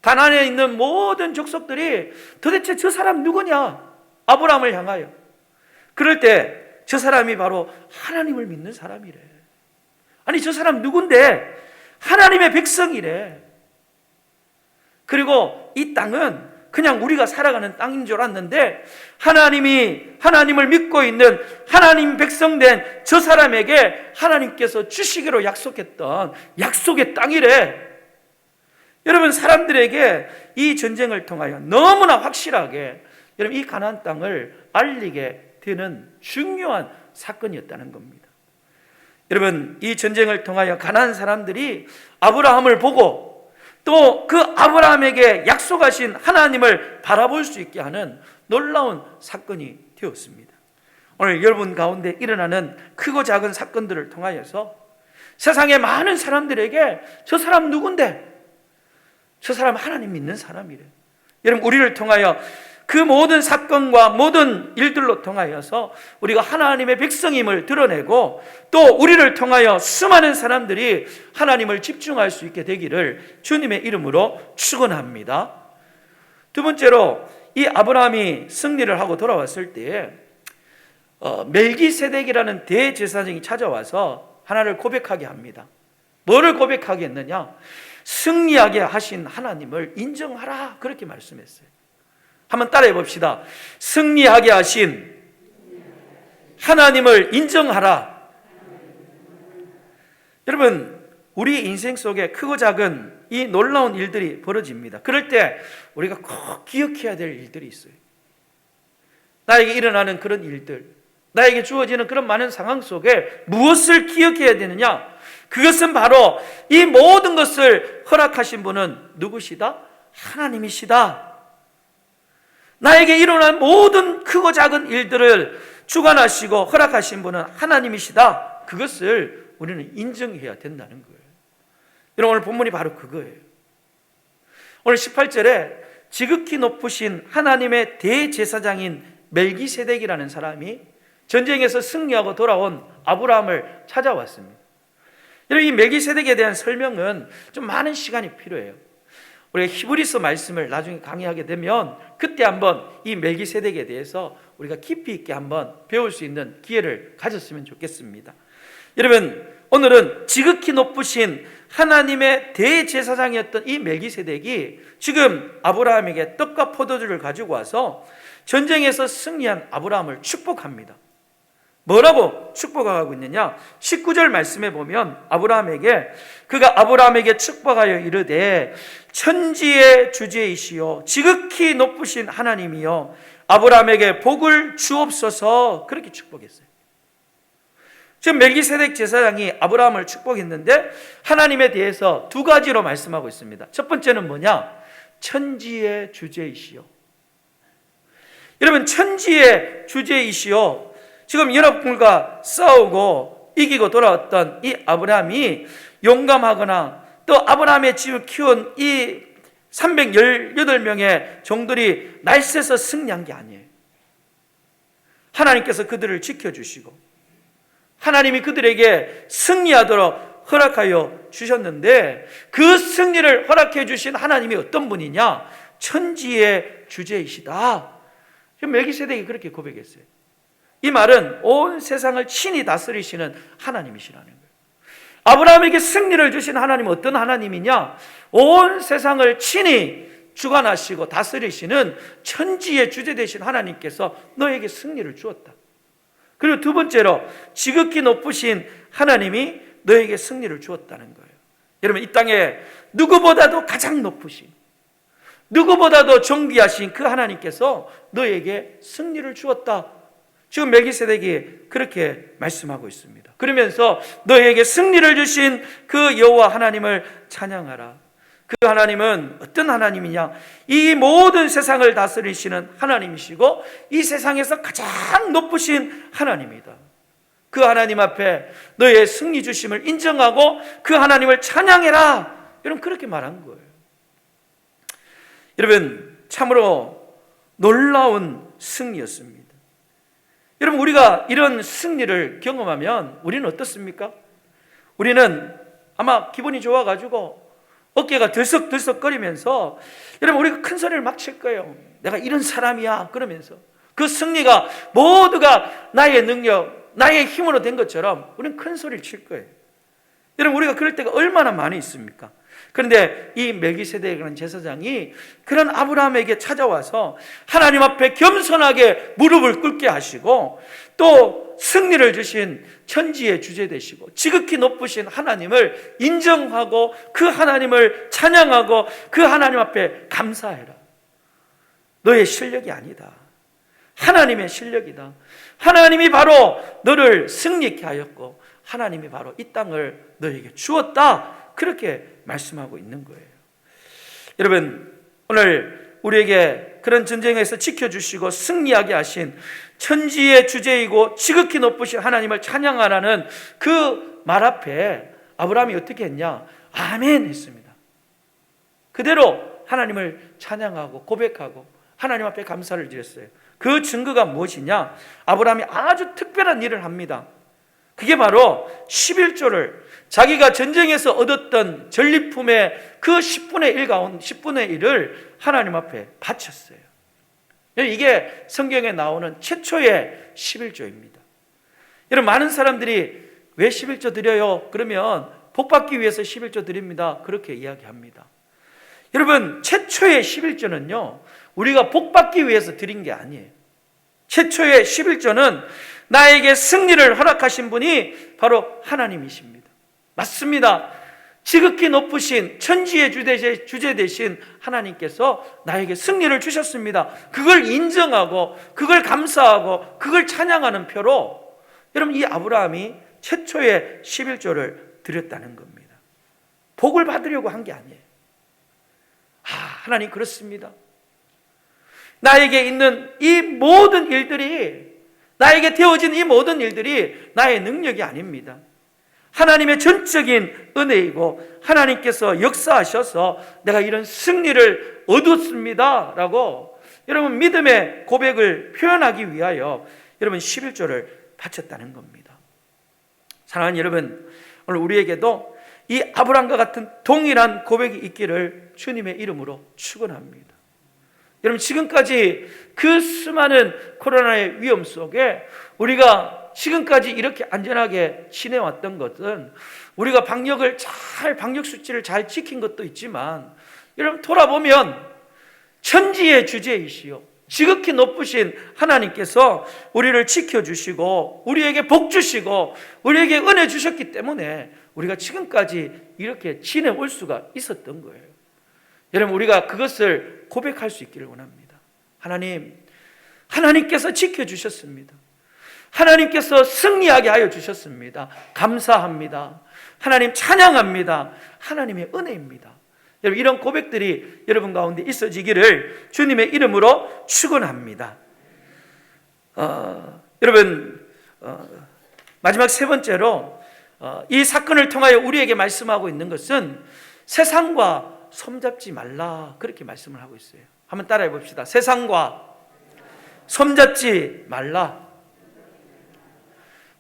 가나안에 있는 모든 족속들이 도대체 저 사람 누구냐? 아브라함을 향하여. 그럴 때 저 사람이 바로 하나님을 믿는 사람이래. 아니, 저 사람 누군데? 하나님의 백성이래. 그리고 이 땅은 그냥 우리가 살아가는 땅인 줄 알았는데 하나님을 믿고 있는 하나님 백성된 저 사람에게 하나님께서 주시기로 약속했던 약속의 땅이래. 여러분, 사람들에게 이 전쟁을 통하여 너무나 확실하게 여러분 이 가나안 땅을 알리게 되는 중요한 사건이었다는 겁니다. 여러분, 이 전쟁을 통하여 가나안 사람들이 아브라함을 보고 또 그 아브라함에게 약속하신 하나님을 바라볼 수 있게 하는 놀라운 사건이 되었습니다. 오늘 여러분 가운데 일어나는 크고 작은 사건들을 통하여서 세상의 많은 사람들에게 저 사람 누군데? 저 사람 하나님 믿는 사람이래. 여러분, 우리를 통하여 그 모든 사건과 모든 일들로 통하여서 우리가 하나님의 백성임을 드러내고 또 우리를 통하여 수많은 사람들이 하나님을 집중할 수 있게 되기를 주님의 이름으로 축원합니다. 두 번째로, 이 아브라함이 승리를 하고 돌아왔을 때에 멜기세덱이라는 대제사장이 찾아와서 하나를 고백하게 합니다. 뭐를 고백하게 했느냐? 승리하게 하신 하나님을 인정하라, 그렇게 말씀했어요. 한번 따라해 봅시다. 승리하게 하신 하나님을 인정하라. 여러분, 우리 인생 속에 크고 작은 이 놀라운 일들이 벌어집니다. 그럴 때 우리가 꼭 기억해야 될 일들이 있어요. 나에게 일어나는 그런 일들, 나에게 주어지는 그런 많은 상황 속에 무엇을 기억해야 되느냐? 그것은 바로 이 모든 것을 허락하신 분은 누구시다? 하나님이시다. 나에게 일어난 모든 크고 작은 일들을 주관하시고 허락하신 분은 하나님이시다. 그것을 우리는 인정해야 된다는 거예요. 여러분, 오늘 본문이 바로 그거예요. 오늘 18절에 지극히 높으신 하나님의 대제사장인 멜기세덱이라는 사람이 전쟁에서 승리하고 돌아온 아브라함을 찾아왔습니다. 여러분, 이 멜기세덱에 대한 설명은 좀 많은 시간이 필요해요. 우리가 히브리서 말씀을 나중에 강의하게 되면 그때 한번 이 멜기세덱에 대해서 우리가 깊이 있게 한번 배울 수 있는 기회를 가졌으면 좋겠습니다. 여러분, 오늘은 지극히 높으신 하나님의 대제사장이었던 이 멜기세덱이 지금 아브라함에게 떡과 포도주를 가지고 와서 전쟁에서 승리한 아브라함을 축복합니다. 뭐라고 축복하고 있느냐? 19절 말씀에 보면 그가 아브라함에게 축복하여 이르되 천지의 주제이시요 지극히 높으신 하나님이여 아브라함에게 복을 주옵소서, 그렇게 축복했어요. 지금 멜기세덱 제사장이 아브라함을 축복했는데 하나님에 대해서 두 가지로 말씀하고 있습니다. 첫 번째는 뭐냐? 천지의 주제이시요. 여러분, 천지의 주제이시요, 지금 연합군과 싸우고 이기고 돌아왔던 이 아브라함이 용감하거나 또 아브라함의 집을 키운 이 318명의 종들이 날쌔서 승리한 게 아니에요. 하나님께서 그들을 지켜주시고 하나님이 그들에게 승리하도록 허락하여 주셨는데 그 승리를 허락해 주신 하나님이 어떤 분이냐? 천지의 주제이시다. 지금 멜기세덱이 그렇게 고백했어요. 이 말은 온 세상을 친히 다스리시는 하나님이시라는 거예요. 아브라함에게 승리를 주신 하나님은 어떤 하나님이냐? 온 세상을 친히 주관하시고 다스리시는 천지의 주제 되신 하나님께서 너에게 승리를 주었다. 그리고 두 번째로 지극히 높으신 하나님이 너에게 승리를 주었다는 거예요. 여러분, 이 땅에 누구보다도 가장 높으신, 누구보다도 존귀하신 그 하나님께서 너에게 승리를 주었다. 지금 멜기세덱이 그렇게 말씀하고 있습니다. 그러면서 너에게 승리를 주신 그 여호와 하나님을 찬양하라. 그 하나님은 어떤 하나님이냐? 이 모든 세상을 다스리시는 하나님이시고 이 세상에서 가장 높으신 하나님이다. 그 하나님 앞에 너의 승리 주심을 인정하고 그 하나님을 찬양해라. 여러분, 그렇게 말한 거예요. 여러분, 참으로 놀라운 승리였습니다. 여러분, 우리가 이런 승리를 경험하면 우리는 어떻습니까? 우리는 아마 기분이 좋아가지고 어깨가 들썩들썩거리면서 여러분, 우리가 큰 소리를 막 칠 거예요. 내가 이런 사람이야 그러면서 그 승리가 모두가 나의 능력, 나의 힘으로 된 것처럼 우리는 큰 소리를 칠 거예요. 여러분, 우리가 그럴 때가 얼마나 많이 있습니까? 그런데 이 멜기세덱이라는 제사장이 그런 아브라함에게 찾아와서 하나님 앞에 겸손하게 무릎을 꿇게 하시고 또 승리를 주신 천지의 주제 되시고 지극히 높으신 하나님을 인정하고 그 하나님을 찬양하고 그 하나님 앞에 감사해라. 너의 실력이 아니다. 하나님의 실력이다. 하나님이 바로 너를 승리케 하였고 하나님이 바로 이 땅을 너에게 주었다. 그렇게 말씀하고 있는 거예요. 여러분, 오늘 우리에게 그런 전쟁에서 지켜주시고 승리하게 하신 천지의 주제이고 지극히 높으신 하나님을 찬양하라는 그 말 앞에 아브라함이 어떻게 했냐? 아멘 했습니다. 그대로 하나님을 찬양하고 고백하고 하나님 앞에 감사를 드렸어요. 그 증거가 무엇이냐? 아브라함이 아주 특별한 일을 합니다. 그게 바로 11조를 자기가 전쟁에서 얻었던 전리품의 그 10분의 1 가운데 10분의 1을 하나님 앞에 바쳤어요. 이게 성경에 나오는 최초의 11조입니다. 여러분, 많은 사람들이 왜 11조 드려요? 그러면 복 받기 위해서 11조 드립니다. 그렇게 이야기합니다. 여러분, 최초의 11조는요, 우리가 복 받기 위해서 드린 게 아니에요. 최초의 11조는 나에게 승리를 허락하신 분이 바로 하나님이십니다. 맞습니다. 지극히 높으신 천지의 주제 되신 하나님께서 나에게 승리를 주셨습니다. 그걸 인정하고 그걸 감사하고 그걸 찬양하는 표로 여러분, 이 아브라함이 최초의 11조를 드렸다는 겁니다. 복을 받으려고 한 게 아니에요. 하나님 그렇습니다. 나에게 있는 이 모든 일들이, 나에게 되어진 이 모든 일들이 나의 능력이 아닙니다. 하나님의 전적인 은혜이고 하나님께서 역사하셔서 내가 이런 승리를 얻었습니다 라고 여러분 믿음의 고백을 표현하기 위하여 여러분 11조를 바쳤다는 겁니다. 사랑하는 여러분, 오늘 우리에게도 이 아브라함과 같은 동일한 고백이 있기를 주님의 이름으로 축원합니다. 여러분, 지금까지 그 수많은 코로나의 위험 속에 우리가 지금까지 이렇게 안전하게 지내왔던 것은 우리가 방역 수칙을 잘 지킨 것도 있지만 여러분, 돌아보면 천지의 주제이시요 지극히 높으신 하나님께서 우리를 지켜주시고 우리에게 복 주시고 우리에게 은혜 주셨기 때문에 우리가 지금까지 이렇게 지내올 수가 있었던 거예요. 여러분, 우리가 그것을 고백할 수 있기를 원합니다. 하나님께서 지켜주셨습니다. 하나님께서 승리하게 하여 주셨습니다. 감사합니다. 하나님 찬양합니다. 하나님의 은혜입니다. 여러분, 이런 고백들이 여러분 가운데 있어지기를 주님의 이름으로 축원합니다. 여러분, 마지막 세 번째로 이 사건을 통하여 우리에게 말씀하고 있는 것은 세상과 손잡지 말라, 그렇게 말씀을 하고 있어요. 한번 따라해 봅시다. 세상과 손잡지 말라.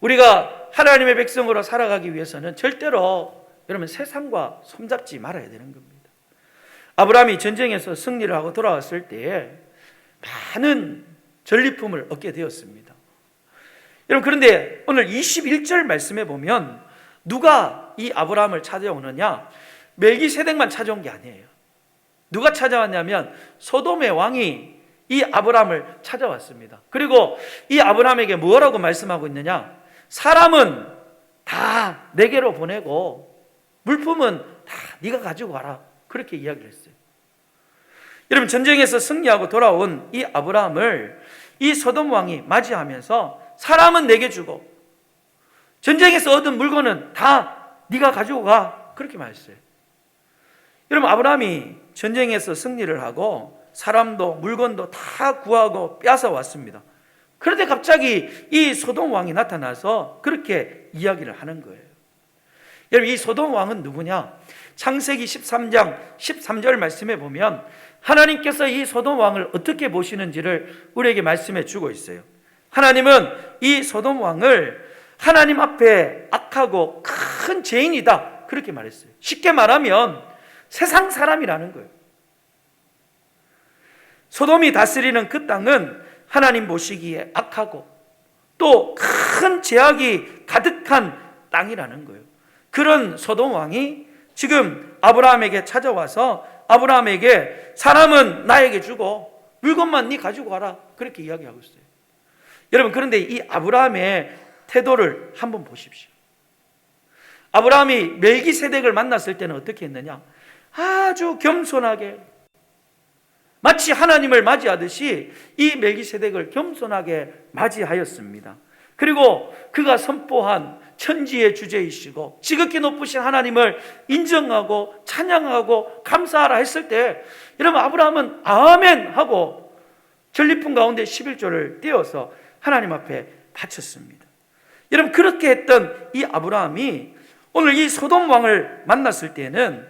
우리가 하나님의 백성으로 살아가기 위해서는 절대로 여러분 세상과 손잡지 말아야 되는 겁니다. 아브라함이 전쟁에서 승리를 하고 돌아왔을 때에 많은 전리품을 얻게 되었습니다. 여러분, 그런데 오늘 21절 말씀에 보면 누가 이 아브라함을 찾아오느냐? 멜기세덱만 찾아온 게 아니에요. 누가 찾아왔냐면 소돔의 왕이 이 아브라함을 찾아왔습니다. 그리고 이 아브라함에게 뭐라고 말씀하고 있느냐? 사람은 다 내게로 보내고 물품은 다 네가 가지고 가라, 그렇게 이야기를 했어요. 여러분, 전쟁에서 승리하고 돌아온 이 아브라함을 이 소돔 왕이 맞이하면서 사람은 내게 주고 전쟁에서 얻은 물건은 다 네가 가지고 가, 그렇게 말했어요. 여러분, 아브라함이 전쟁에서 승리를 하고 사람도 물건도 다 구하고 빼앗아 왔습니다. 그런데 갑자기 이 소돔 왕이 나타나서 그렇게 이야기를 하는 거예요. 여러분, 이 소돔 왕은 누구냐? 창세기 13장 13절 말씀에 보면 하나님께서 이 소돔 왕을 어떻게 보시는지를 우리에게 말씀해 주고 있어요. 하나님은 이 소돔 왕을 하나님 앞에 악하고 큰 죄인이다, 그렇게 말했어요. 쉽게 말하면 세상 사람이라는 거예요. 소돔이 다스리는 그 땅은 하나님 보시기에 악하고 또 큰 죄악이 가득한 땅이라는 거예요. 그런 소돔 왕이 지금 아브라함에게 찾아와서 아브라함에게 사람은 나에게 주고 물건만 네 가지고 가라, 그렇게 이야기하고 있어요. 여러분, 그런데 이 아브라함의 태도를 한번 보십시오. 아브라함이 멜기세덱을 만났을 때는 어떻게 했느냐? 아주 겸손하게, 마치 하나님을 맞이하듯이 이 멜기세덱을 겸손하게 맞이하였습니다. 그리고 그가 선포한 천지의 주제이시고 지극히 높으신 하나님을 인정하고 찬양하고 감사하라 했을 때, 여러분, 아브라함은 아멘 하고 전리품 가운데 11조를 떼어서 하나님 앞에 바쳤습니다. 여러분, 그렇게 했던 이 아브라함이 오늘 이 소돔 왕을 만났을 때는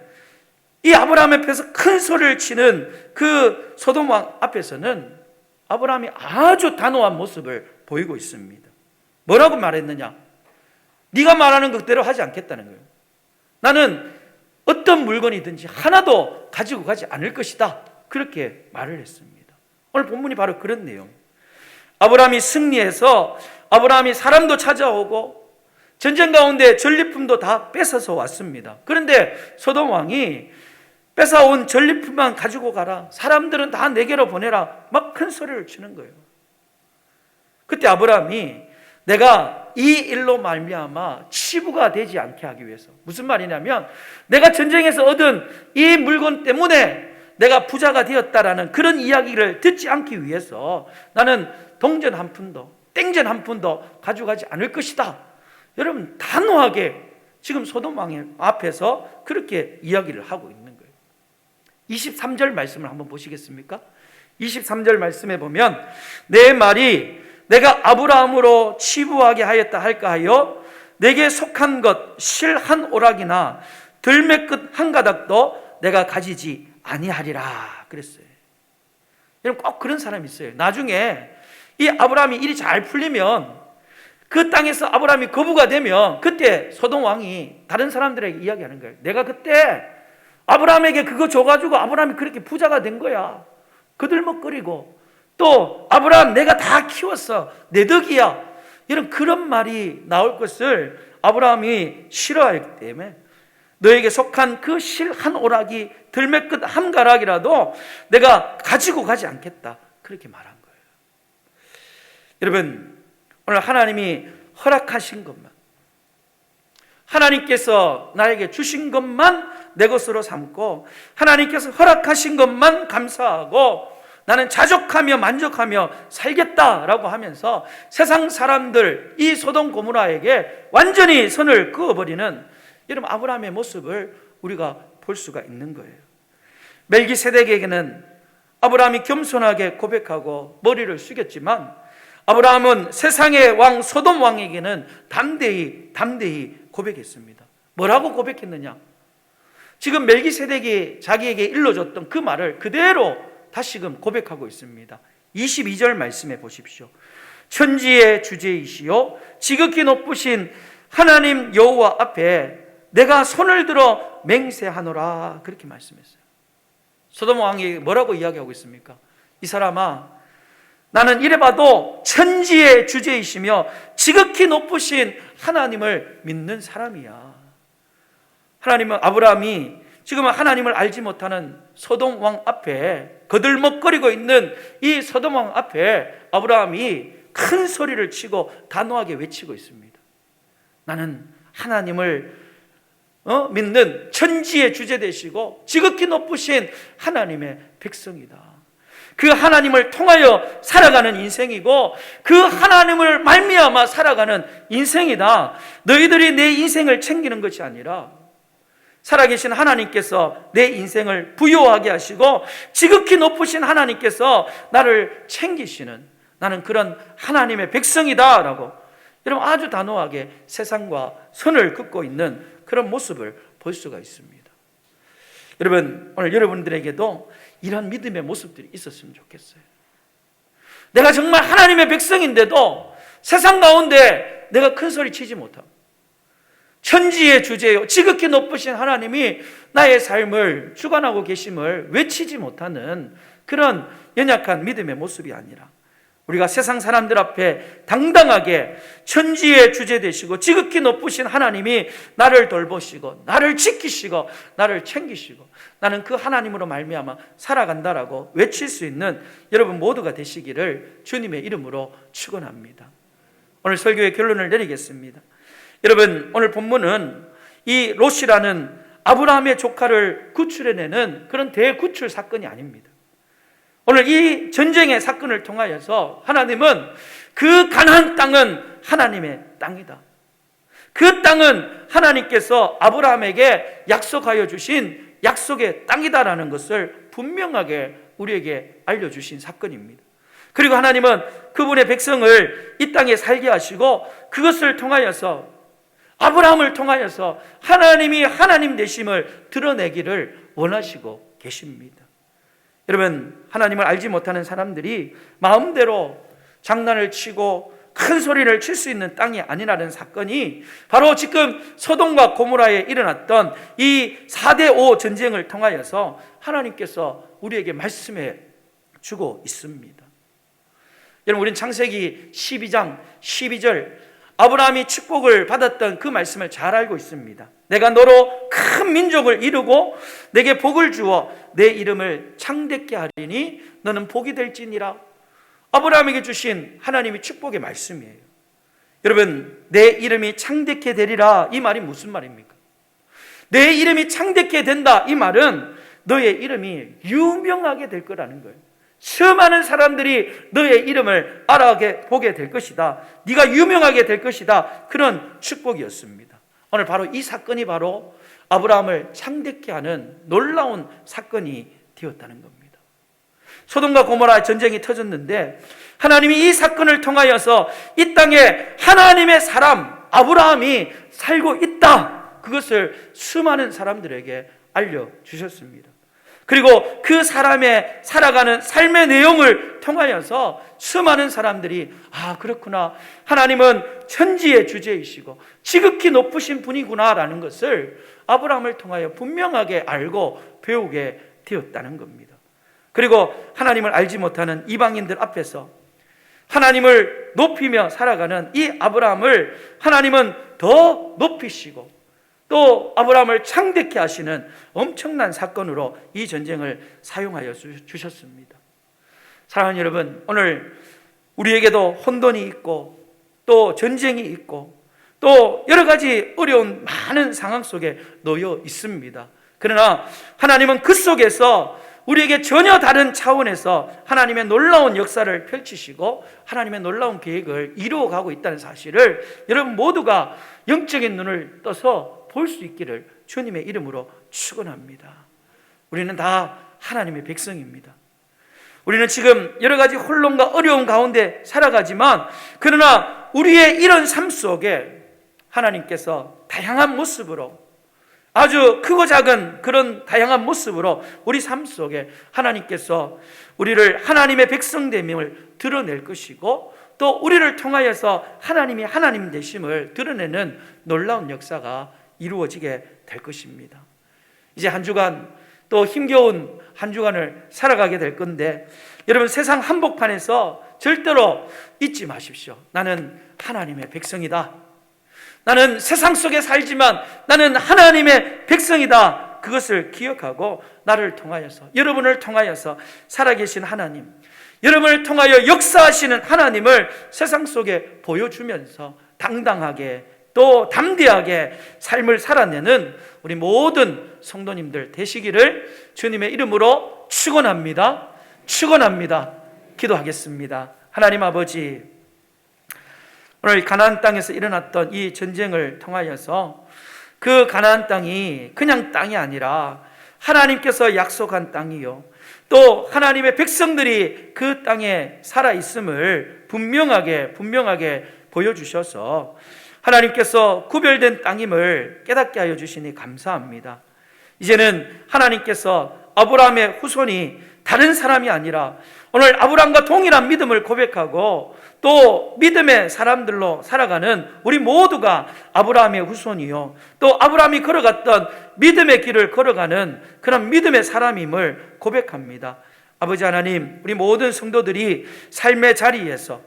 이 아브라함 앞에서 큰 소리를 치는 그 소돔 왕 앞에서는 아브라함이 아주 단호한 모습을 보이고 있습니다. 뭐라고 말했느냐? 네가 말하는 그대로 하지 않겠다는 거예요. 나는 어떤 물건이든지 하나도 가지고 가지 않을 것이다, 그렇게 말을 했습니다. 오늘 본문이 바로 그런 내용. 아브라함이 승리해서 아브라함이 사람도 찾아오고 전쟁 가운데 전리품도 다 뺏어서 왔습니다. 그런데 소돔 왕이 뺏어온 전리품만 가지고 가라, 사람들은 다 내게로 보내라, 막 큰 소리를 치는 거예요. 그때 아브라함이 내가 이 일로 말미암아 치부가 되지 않게 하기 위해서, 무슨 말이냐면 내가 전쟁에서 얻은 이 물건 때문에 내가 부자가 되었다라는 그런 이야기를 듣지 않기 위해서 나는 동전 한 푼도 땡전 한 푼도 가져가지 않을 것이다. 여러분, 단호하게 지금 소돔 왕의 앞에서 그렇게 이야기를 하고 있는 거예요. 23절 말씀을 한번 보시겠습니까? 23절 말씀에 보면 내 말이 내가 아브라함으로 치부하게 하였다 할까 하여 내게 속한 것 실 한 오락이나 들매끝 한 가닥도 내가 가지지 아니하리라 그랬어요. 여러분, 꼭 그런 사람이 있어요. 나중에 이 아브라함이 일이 잘 풀리면, 그 땅에서 아브라함이 거부가 되면 그때 소돔 왕이 다른 사람들에게 이야기하는 거예요. 내가 그때 아브라함에게 그거 줘가지고 아브라함이 그렇게 부자가 된 거야. 거들먹거리고 또 아브라함 내가 다 키웠어, 내 덕이야, 이런 그런 말이 나올 것을 아브라함이 싫어하기 때문에 너에게 속한 그 실 한 오락이 들매끝 한 가락이라도 내가 가지고 가지 않겠다, 그렇게 말한 거예요. 여러분, 오늘 하나님이 허락하신 것만, 하나님께서 나에게 주신 것만 내 것으로 삼고 하나님께서 허락하신 것만 감사하고 나는 자족하며 만족하며 살겠다라고 하면서 세상 사람들, 이 소돔 고모라에게 완전히 선을 그어버리는 이런 아브라함의 모습을 우리가 볼 수가 있는 거예요. 멜기세덱에게는 아브라함이 겸손하게 고백하고 머리를 숙였지만, 아브라함은 세상의 왕 소돔 왕에게는 담대히 고백했습니다. 뭐라고 고백했느냐? 지금 멜기세덱이 자기에게 일러줬던 그 말을 그대로 다시금 고백하고 있습니다. 22절 말씀해 보십시오. 천지의 주제이시요 지극히 높으신 하나님 여호와 앞에 내가 손을 들어 맹세하노라, 그렇게 말씀했어요. 소돔 왕이 뭐라고 이야기하고 있습니까? 이 사람아, 나는 이래봐도 천지의 주제이시며 지극히 높으신 하나님을 믿는 사람이야. 하나님은, 아브라함이 지금은 하나님을 알지 못하는 소돔 왕 앞에 거들먹거리고 있는 이 소돔 왕 앞에 아브라함이 큰 소리를 치고 단호하게 외치고 있습니다. 나는 하나님을 믿는 천지의 주제 되시고 지극히 높으신 하나님의 백성이다. 그 하나님을 통하여 살아가는 인생이고 그 하나님을 말미암아 살아가는 인생이다. 너희들이 내 인생을 챙기는 것이 아니라 살아계신 하나님께서 내 인생을 부요하게 하시고 지극히 높으신 하나님께서 나를 챙기시는, 나는 그런 하나님의 백성이다 라고 여러분 아주 단호하게 세상과 선을 긋고 있는 그런 모습을 볼 수가 있습니다. 여러분, 오늘 여러분들에게도 이런 믿음의 모습들이 있었으면 좋겠어요. 내가 정말 하나님의 백성인데도 세상 가운데 내가 큰 소리 치지 못하고 천지의 주제요 지극히 높으신 하나님이 나의 삶을 주관하고 계심을 외치지 못하는 그런 연약한 믿음의 모습이 아니라 우리가 세상 사람들 앞에 당당하게 천지의 주제 되시고 지극히 높으신 하나님이 나를 돌보시고 나를 지키시고 나를 챙기시고 나는 그 하나님으로 말미암아 살아간다라고 외칠 수 있는 여러분 모두가 되시기를 주님의 이름으로 축원합니다. 오늘 설교의 결론을 내리겠습니다. 여러분, 오늘 본문은 이 롯이라는 아브라함의 조카를 구출해내는 그런 대구출 사건이 아닙니다. 오늘 이 전쟁의 사건을 통하여서 하나님은 그 가나안 땅은 하나님의 땅이다. 그 땅은 하나님께서 아브라함에게 약속하여 주신 약속의 땅이다라는 것을 분명하게 우리에게 알려주신 사건입니다. 그리고 하나님은 그분의 백성을 이 땅에 살게 하시고 그것을 통하여서 아브라함을 통하여서 하나님이 하나님 되심을 드러내기를 원하시고 계십니다. 여러분, 하나님을 알지 못하는 사람들이 마음대로 장난을 치고 큰 소리를 칠 수 있는 땅이 아니라는 사건이 바로 지금 소돔과 고모라에 일어났던 이 4대5 전쟁을 통하여서 하나님께서 우리에게 말씀해 주고 있습니다. 여러분, 우린 창세기 12장 12절 아브라함이 축복을 받았던 그 말씀을 잘 알고 있습니다. 내가 너로 큰 민족을 이루고 내게 복을 주어 내 이름을 창대케 하리니 너는 복이 될지니라. 아브라함에게 주신 하나님의 축복의 말씀이에요. 여러분, 내 이름이 창대케 되리라, 이 말이 무슨 말입니까? 내 이름이 창대케 된다, 이 말은 너의 이름이 유명하게 될 거라는 거예요. 수많은 사람들이 너의 이름을 알아보게 될 것이다. 네가 유명하게 될 것이다. 그런 축복이었습니다. 오늘 바로 이 사건이 바로 아브라함을 창대케 하는 놀라운 사건이 되었다는 겁니다. 소돔과 고모라 전쟁이 터졌는데 하나님이 이 사건을 통하여서 이 땅에 하나님의 사람 아브라함이 살고 있다. 그것을 수많은 사람들에게 알려주셨습니다. 그리고 그 사람의 살아가는 삶의 내용을 통하여서 수많은 사람들이 그렇구나, 하나님은 천지의 주제이시고 지극히 높으신 분이구나 라는 것을 아브라함을 통하여 분명하게 알고 배우게 되었다는 겁니다. 그리고 하나님을 알지 못하는 이방인들 앞에서 하나님을 높이며 살아가는 이 아브라함을 하나님은 더 높이시고 또 아브라함을 창대케 하시는 엄청난 사건으로 이 전쟁을 사용하여 주셨습니다. 사랑하는 여러분, 오늘 우리에게도 혼돈이 있고 또 전쟁이 있고 또 여러 가지 어려운 많은 상황 속에 놓여 있습니다. 그러나 하나님은 그 속에서 우리에게 전혀 다른 차원에서 하나님의 놀라운 역사를 펼치시고 하나님의 놀라운 계획을 이루어가고 있다는 사실을 여러분 모두가 영적인 눈을 떠서 볼 수 있기를 주님의 이름으로 축원합니다. 우리는 다 하나님의 백성입니다. 우리는 지금 여러 가지 혼돈과 어려움 가운데 살아가지만 그러나 우리의 이런 삶 속에 하나님께서 다양한 모습으로 아주 크고 작은 그런 다양한 모습으로 우리 삶 속에 하나님께서 우리를 하나님의 백성됨을 드러낼 것이고 또 우리를 통하여서 하나님이 하나님 되심을 드러내는 놀라운 역사가 이루어지게 될 것입니다. 이제 한 주간 또 힘겨운 한 주간을 살아가게 될 건데 여러분 세상 한복판에서 절대로 잊지 마십시오. 나는 하나님의 백성이다. 나는 세상 속에 살지만 나는 하나님의 백성이다. 그것을 기억하고 나를 통하여서 여러분을 통하여서 살아계신 하나님, 여러분을 통하여 역사하시는 하나님을 세상 속에 보여주면서 당당하게 또 담대하게 삶을 살아내는 우리 모든 성도님들 되시기를 주님의 이름으로 축원합니다. 축원합니다. 기도하겠습니다. 하나님 아버지, 오늘 가나안 땅에서 일어났던 이 전쟁을 통하여서 그 가나안 땅이 그냥 땅이 아니라 하나님께서 약속한 땅이요, 또 하나님의 백성들이 그 땅에 살아있음을 분명하게 보여주셔서 하나님께서 구별된 땅임을 깨닫게 하여 주시니 감사합니다. 이제는 하나님께서 아브라함의 후손이 다른 사람이 아니라 오늘 아브라함과 동일한 믿음을 고백하고 또 믿음의 사람들로 살아가는 우리 모두가 아브라함의 후손이요, 또 아브라함이 걸어갔던 믿음의 길을 걸어가는 그런 믿음의 사람임을 고백합니다. 아버지 하나님, 우리 모든 성도들이 삶의 자리에서,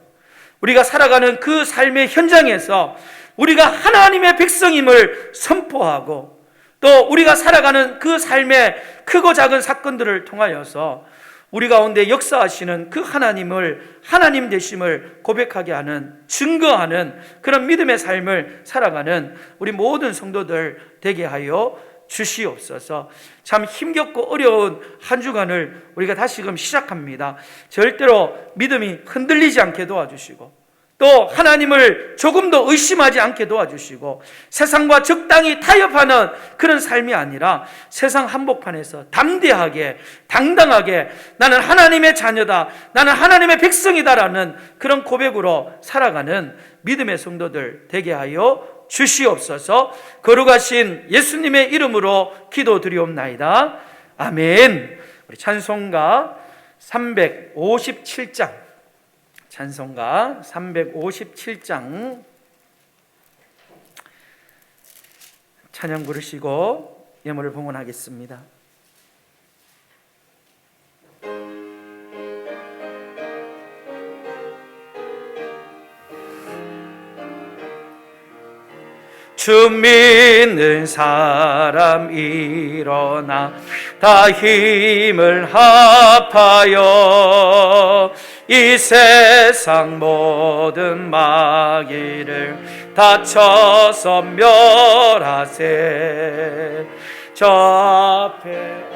우리가 살아가는 그 삶의 현장에서 우리가 하나님의 백성임을 선포하고, 또 우리가 살아가는 그 삶의 크고 작은 사건들을 통하여서 우리 가운데 역사하시는 그 하나님을, 하나님 되심을 고백하게 하는, 증거하는 그런 믿음의 삶을 살아가는 우리 모든 성도들 되게 하여 주시옵소서. 참 힘겹고 어려운 한 주간을 우리가 다시금 시작합니다. 절대로 믿음이 흔들리지 않게 도와주시고, 또 하나님을 조금 더 의심하지 않게 도와주시고, 세상과 적당히 타협하는 그런 삶이 아니라 세상 한복판에서 담대하게 당당하게 나는 하나님의 자녀다, 나는 하나님의 백성이다라는 그런 고백으로 살아가는 믿음의 성도들 되게 하여 주시옵소서. 거룩하신 예수님의 이름으로 기도드리옵나이다. 아멘. 우리 찬송가 357장, 찬송가 357장 찬양 부르시고 예물을 봉헌하겠습니다. 주 믿는 사람 일어나 다 힘을 합하여 이 세상 모든 마귀를 다 쳐서 멸하세. 저 앞에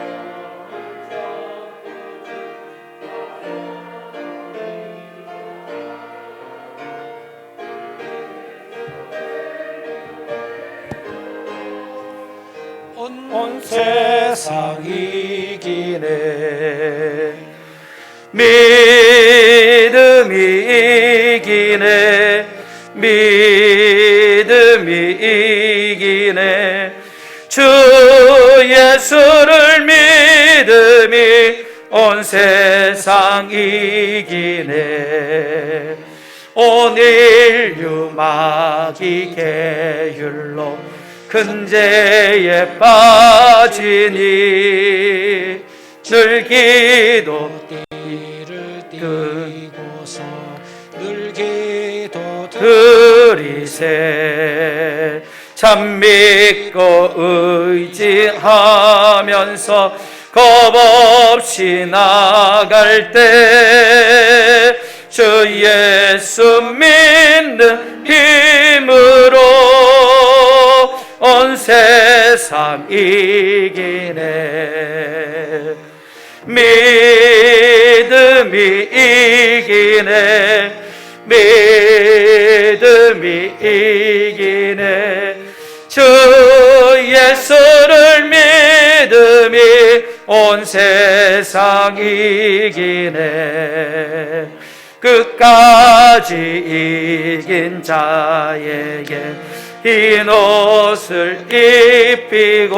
온 세상 이기네, 믿음이 이기네, 믿음이 이기네. 주 예수를 믿음이 온 세상 이기네. 온 인류 마귀 계율로 큰 죄에 빠지니 늘 기도띠를 띠고서 늘 기도 드리세. 참 믿고 의지하면서 겁없이 나갈 때 주 예수 믿는 힘으로 온 세상 이기네. 믿음이 이기네, 믿음이 이기네. 주 예수를 믿음이 온 세상 이기네. 끝까지 이긴 자에게 흰 옷을 입히고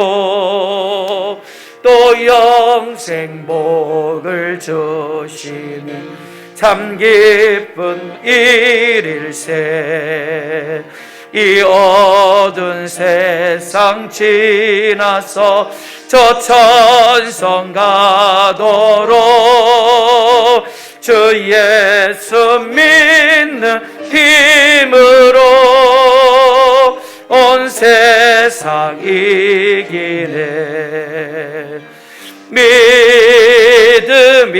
또 영생 복을 주시니 참 기쁜 일일세. 이 어두운 세상 지나서 저 천성 가도록 주 예수 믿는 힘으로 온 세상 이기네. 믿음이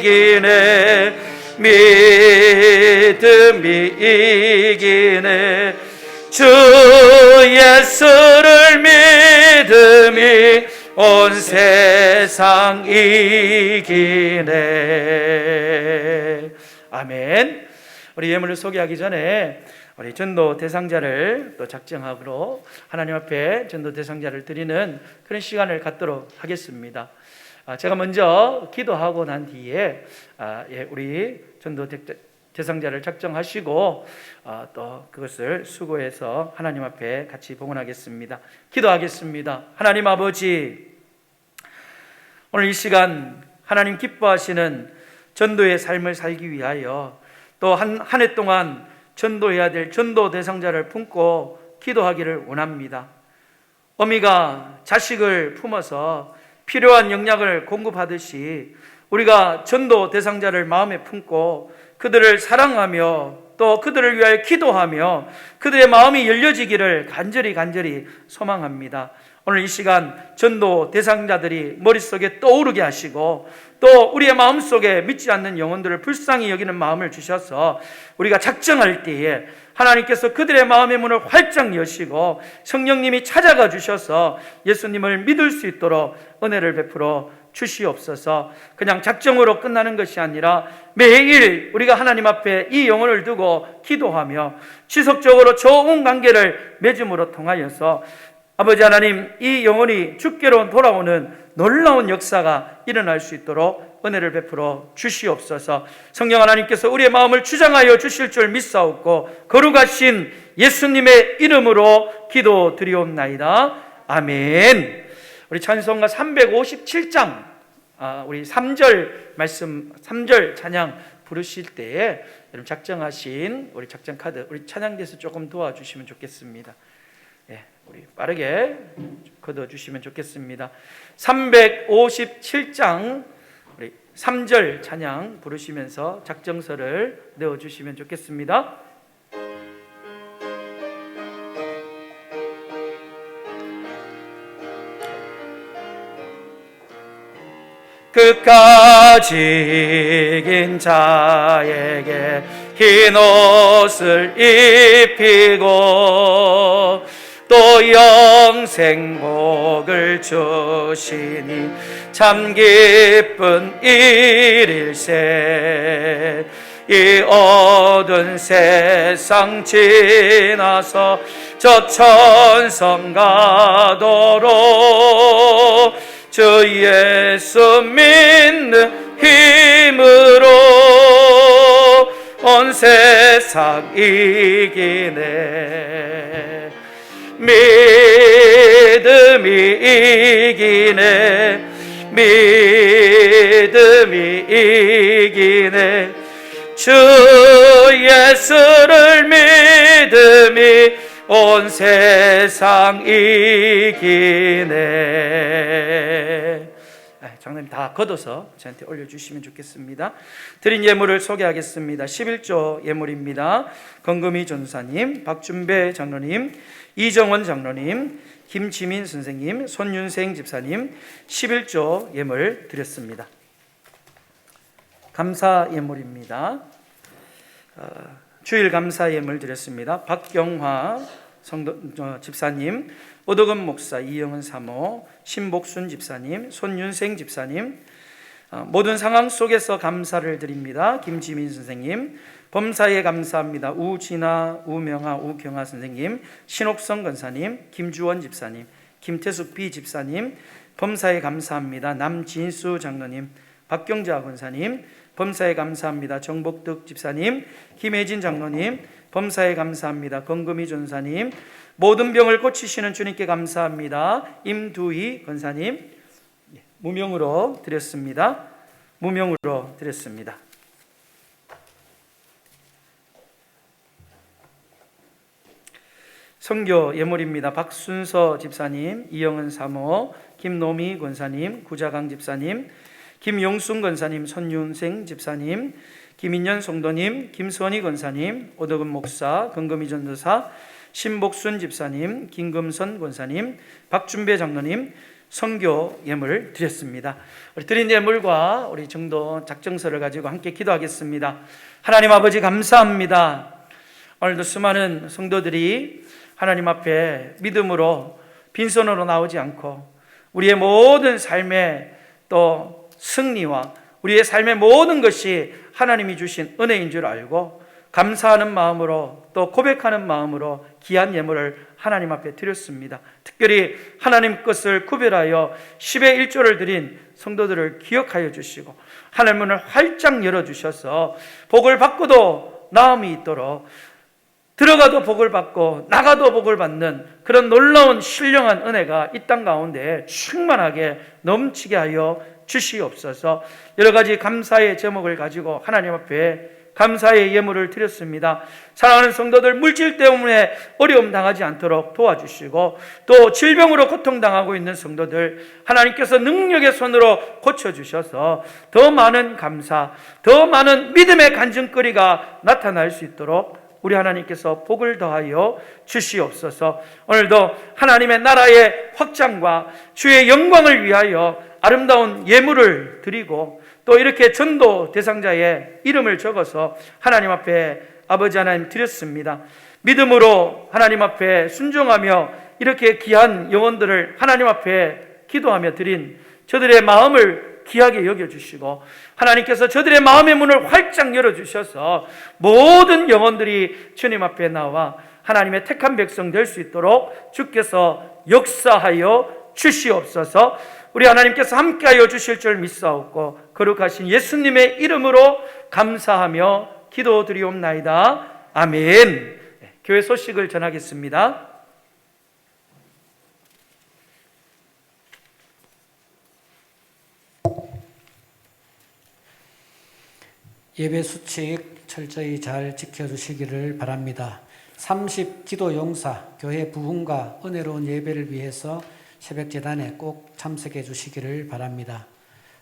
이기네, 믿음이 이기네. 주 예수를 믿음이 온 세상 이기네. 아멘. 우리 예물을 소개하기 전에 우리 전도 대상자를 또 작정하고 하나님 앞에 전도 대상자를 드리는 그런 시간을 갖도록 하겠습니다. 제가 먼저 기도하고 난 뒤에 우리 전도 대상자를 작정하시고 또 그것을 수고해서 하나님 앞에 같이 봉헌하겠습니다. 기도하겠습니다. 하나님 아버지, 오늘 이 시간 하나님 기뻐하시는 전도의 삶을 살기 위하여 또 한 해 동안 전도해야 될 전도 대상자를 품고 기도하기를 원합니다. 어미가 자식을 품어서 필요한 영양을 공급하듯이 우리가 전도 대상자를 마음에 품고 그들을 사랑하며 또 그들을 위하여 기도하며 그들의 마음이 열려지기를 간절히 소망합니다. 오늘 이 시간 전도 대상자들이 머릿속에 떠오르게 하시고 또 우리의 마음속에 믿지 않는 영혼들을 불쌍히 여기는 마음을 주셔서 우리가 작정할 때에 하나님께서 그들의 마음의 문을 활짝 여시고 성령님이 찾아가 주셔서 예수님을 믿을 수 있도록 은혜를 베풀어 주시옵소서. 그냥 작정으로 끝나는 것이 아니라 매일 우리가 하나님 앞에 이 영혼을 두고 기도하며 지속적으로 좋은 관계를 맺음으로 통하여서 아버지 하나님, 이 영혼이 주께로 돌아오는 놀라운 역사가 일어날 수 있도록 은혜를 베풀어 주시옵소서. 성령 하나님께서 우리의 마음을 주장하여 주실 줄 믿사옵고 거룩하신 예수님의 이름으로 기도드리옵나이다. 아멘. 우리 찬송가 357장 우리 3절 말씀 3절 찬양 부르실 때에 여러분 작정하신 우리 작정 카드 우리 찬양대에서 조금 도와주시면 좋겠습니다. 우리 빠르게 걷어주시면 좋겠습니다. 357장 우리 3절 찬양 부르시면서 작정서를 내어주시면 좋겠습니다. 끝까지 이긴 자에게 흰 옷을 입히고 또 영생복을 주시니 참 기쁜 일일세. 이 어두운 세상 지나서 저 천성 가도록 주 예수 믿는 힘으로 온 세상 이기네. 믿음이 이기네. 믿음이 이기네. 주 예수를 믿음이 온 세상 이기네. 장로님 다 걷어서 저한테 올려주시면 좋겠습니다. 드린 예물을 소개하겠습니다. 11조 예물입니다. 건금희 전사님, 박준배 장로님, 이정원 장로님, 김지민 선생님, 손윤생 집사님 11조 예물 드렸습니다. 감사 예물입니다. 주일 감사 예물 드렸습니다. 박경화 집사님, 오덕은 목사, 이영은 사모, 신복순 집사님, 손윤생 집사님, 모든 상황 속에서 감사를 드립니다. 김지민 선생님, 범사에 감사합니다. 우진아, 우명아, 우경아 선생님, 신옥성 권사님, 김주원 집사님, 김태숙 비 집사님, 범사에 감사합니다. 남진수 장로님, 박경자 권사님, 범사에 감사합니다. 정복득 집사님, 김혜진 장로님, 범사에 감사합니다. 건금희 전사님, 모든 병을 고치시는 주님께 감사합니다. 임두희 권사님, 무명으로 드렸습니다. 무명으로 드렸습니다. 선교 예물입니다. 박순서 집사님, 이영은 사모, 김노미 권사님, 구자강 집사님, 김용순 권사님, 손윤생 집사님, 김인년 성도님, 김선희 권사님, 오덕은 목사, 건금희 전도사, 신복순 집사님, 김금선 권사님, 박준배 장로님 선교 예물 드렸습니다. 우리 드린 예물과 우리 정도 작정서를 가지고 함께 기도하겠습니다. 하나님 아버지 감사합니다. 오늘도 수많은 성도들이 하나님 앞에 믿음으로 빈손으로 나오지 않고 우리의 모든 삶의 또 승리와 우리의 삶의 모든 것이 하나님이 주신 은혜인 줄 알고 감사하는 마음으로 또 고백하는 마음으로 귀한 예물을 하나님 앞에 드렸습니다. 특별히 하나님 것을 구별하여 10의 1조를 드린 성도들을 기억하여 주시고 하늘 문을 활짝 열어주셔서 복을 받고도 나음이 있도록 들어가도 복을 받고 나가도 복을 받는 그런 놀라운 신령한 은혜가 이 땅 가운데 충만하게 넘치게 하여 주시옵소서. 여러 가지 감사의 제목을 가지고 하나님 앞에 감사의 예물을 드렸습니다. 사랑하는 성도들, 물질 때문에 어려움 당하지 않도록 도와주시고 또 질병으로 고통당하고 있는 성도들 하나님께서 능력의 손으로 고쳐주셔서 더 많은 감사, 더 많은 믿음의 간증거리가 나타날 수 있도록 우리 하나님께서 복을 더하여 주시옵소서. 오늘도 하나님의 나라의 확장과 주의 영광을 위하여 아름다운 예물을 드리고 또 이렇게 전도 대상자의 이름을 적어서 하나님 앞에 아버지 하나님 드렸습니다. 믿음으로 하나님 앞에 순종하며 이렇게 귀한 영혼들을 하나님 앞에 기도하며 드린 저들의 마음을 귀하게 여겨주시고 하나님께서 저들의 마음의 문을 활짝 열어주셔서 모든 영혼들이 주님 앞에 나와 하나님의 택한 백성 될 수 있도록 주께서 역사하여 주시옵소서. 우리 하나님께서 함께하여 주실 줄 믿사옵고 거룩하신 예수님의 이름으로 감사하며 기도드리옵나이다. 아멘. 교회 소식을 전하겠습니다. 예배 수칙 철저히 잘 지켜주시기를 바랍니다. 30 기도 용사, 교회 부흥과 은혜로운 예배를 위해서 새벽재단에 꼭 참석해 주시기를 바랍니다.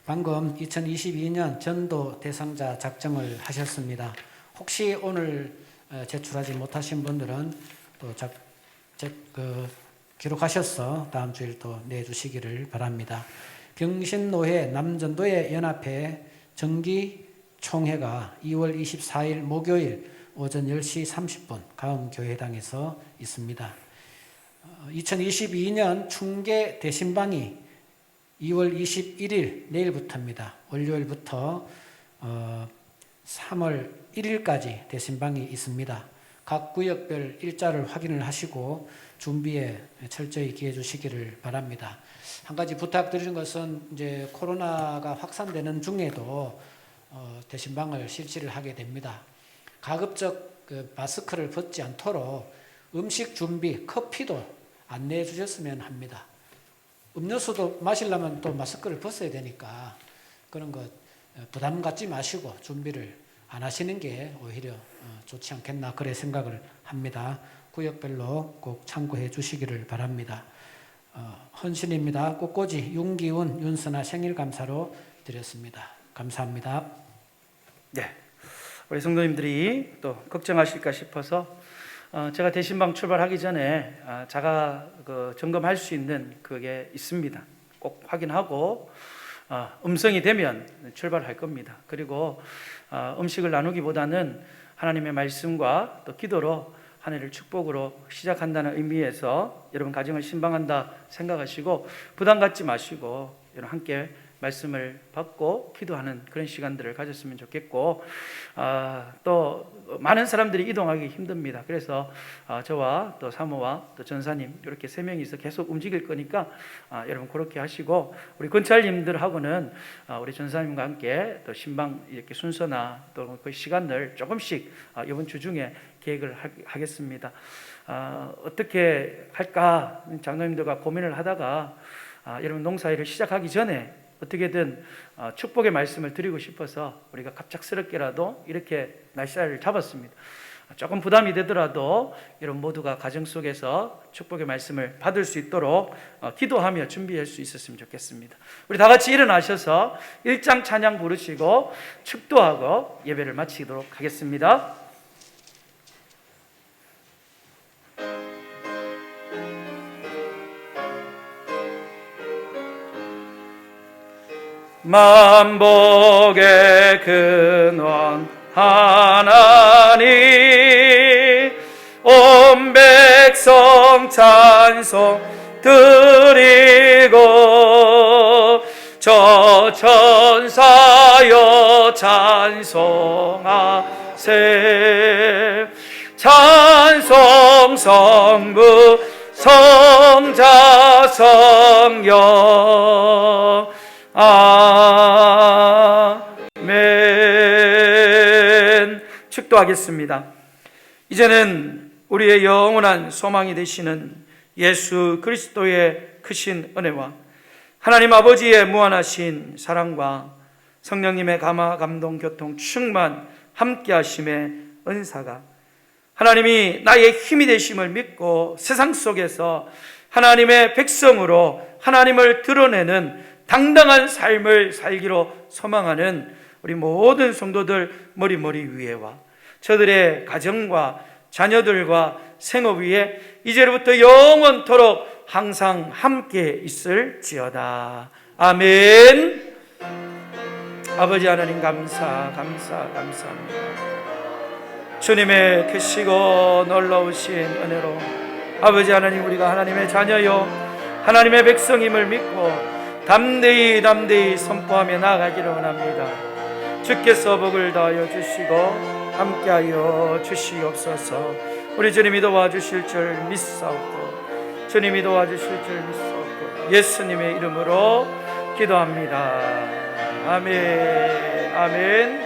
방금 2022년 전도 대상자 작성을 하셨습니다. 혹시 오늘 제출하지 못하신 분들은 또 기록하셔서 다음 주일 또 내주시기를 바랍니다. 병신노회 남전도회 연합회 정기 총회가 2월 24일 목요일 오전 10시 30분 가음교회당에서 있습니다. 2022년 충계 대신방이 2월 21일 내일부터입니다. 월요일부터 3월 1일까지 대신방이 있습니다. 각 구역별 일자를 확인을 하시고 준비에 철저히 기해 주시기를 바랍니다. 한 가지 부탁드리는 것은 이제 코로나가 확산되는 중에도 대신방을 실시를 하게 됩니다. 가급적 마스크를 벗지 않도록 음식 준비, 커피도 안내해 주셨으면 합니다. 음료수도 마시려면 또 마스크를 벗어야 되니까 그런 것 부담 갖지 마시고 준비를 안 하시는 게 오히려 좋지 않겠나 그래 생각을 합니다. 구역별로 꼭 참고해 주시기를 바랍니다. 헌신입니다. 꽃꽂이 윤기훈, 윤선아 생일 감사로 드렸습니다. 감사합니다. 네, 우리 성도님들이 또 걱정하실까 싶어서 제가 대신방 출발하기 전에 자가 점검할 수 있는 그게 있습니다. 꼭 확인하고 음성이 되면 출발할 겁니다. 그리고 음식을 나누기보다는 하나님의 말씀과 또 기도로 한 해를 축복으로 시작한다는 의미에서 여러분 가정을 신방한다 생각하시고 부담 갖지 마시고 여러분 함께 말씀을 받고 기도하는 그런 시간들을 가졌으면 좋겠고 또 많은 사람들이 이동하기 힘듭니다. 그래서 저와 또 사모와 또 전사님 이렇게 세 명이서 계속 움직일 거니까 여러분 그렇게 하시고 우리 권찰님들하고는 우리 전사님과 함께 또 신방 이렇게 순서나 또 그 시간을 조금씩 이번 주 중에 계획을 하겠습니다. 어떻게 할까 장로님들과 고민을 하다가 여러분 농사일을 시작하기 전에 어떻게든 축복의 말씀을 드리고 싶어서 우리가 갑작스럽게라도 이렇게 날짜를 잡았습니다. 조금 부담이 되더라도 여러분 모두가 가정 속에서 축복의 말씀을 받을 수 있도록 기도하며 준비할 수 있었으면 좋겠습니다. 우리 다 같이 일어나셔서 일장 찬양 부르시고 축도하고 예배를 마치도록 하겠습니다. 만복의 근원 하나님 온 백성 찬송 드리고 저 천사 위하여 찬송하세. 찬송 성부 성자 성령 아멘. 축도하겠습니다. 이제는 우리의 영원한 소망이 되시는 예수 그리스도의 크신 은혜와 하나님 아버지의 무한하신 사랑과 성령님의 감화 감동 교통 충만 함께 하심의 은사가 하나님이 나의 힘이 되심을 믿고 세상 속에서 하나님의 백성으로 하나님을 드러내는 당당한 삶을 살기로 소망하는 우리 모든 성도들 머리 위에와 저들의 가정과 자녀들과 생업 위에 이제로부터 영원토록 항상 함께 있을지어다. 아멘. 아버지 하나님 감사합니다. 주님의 크시고 놀라우신 은혜로 아버지 하나님, 우리가 하나님의 자녀요 하나님의 백성임을 믿고 담대히 선포하며 나아가기를 원합니다. 주께서 복을 더하여 주시고 함께하여 주시옵소서. 우리 주님이 도와주실 줄 믿사옵고 주님이 도와주실 줄 믿사옵고 예수님의 이름으로 기도합니다. 아멘.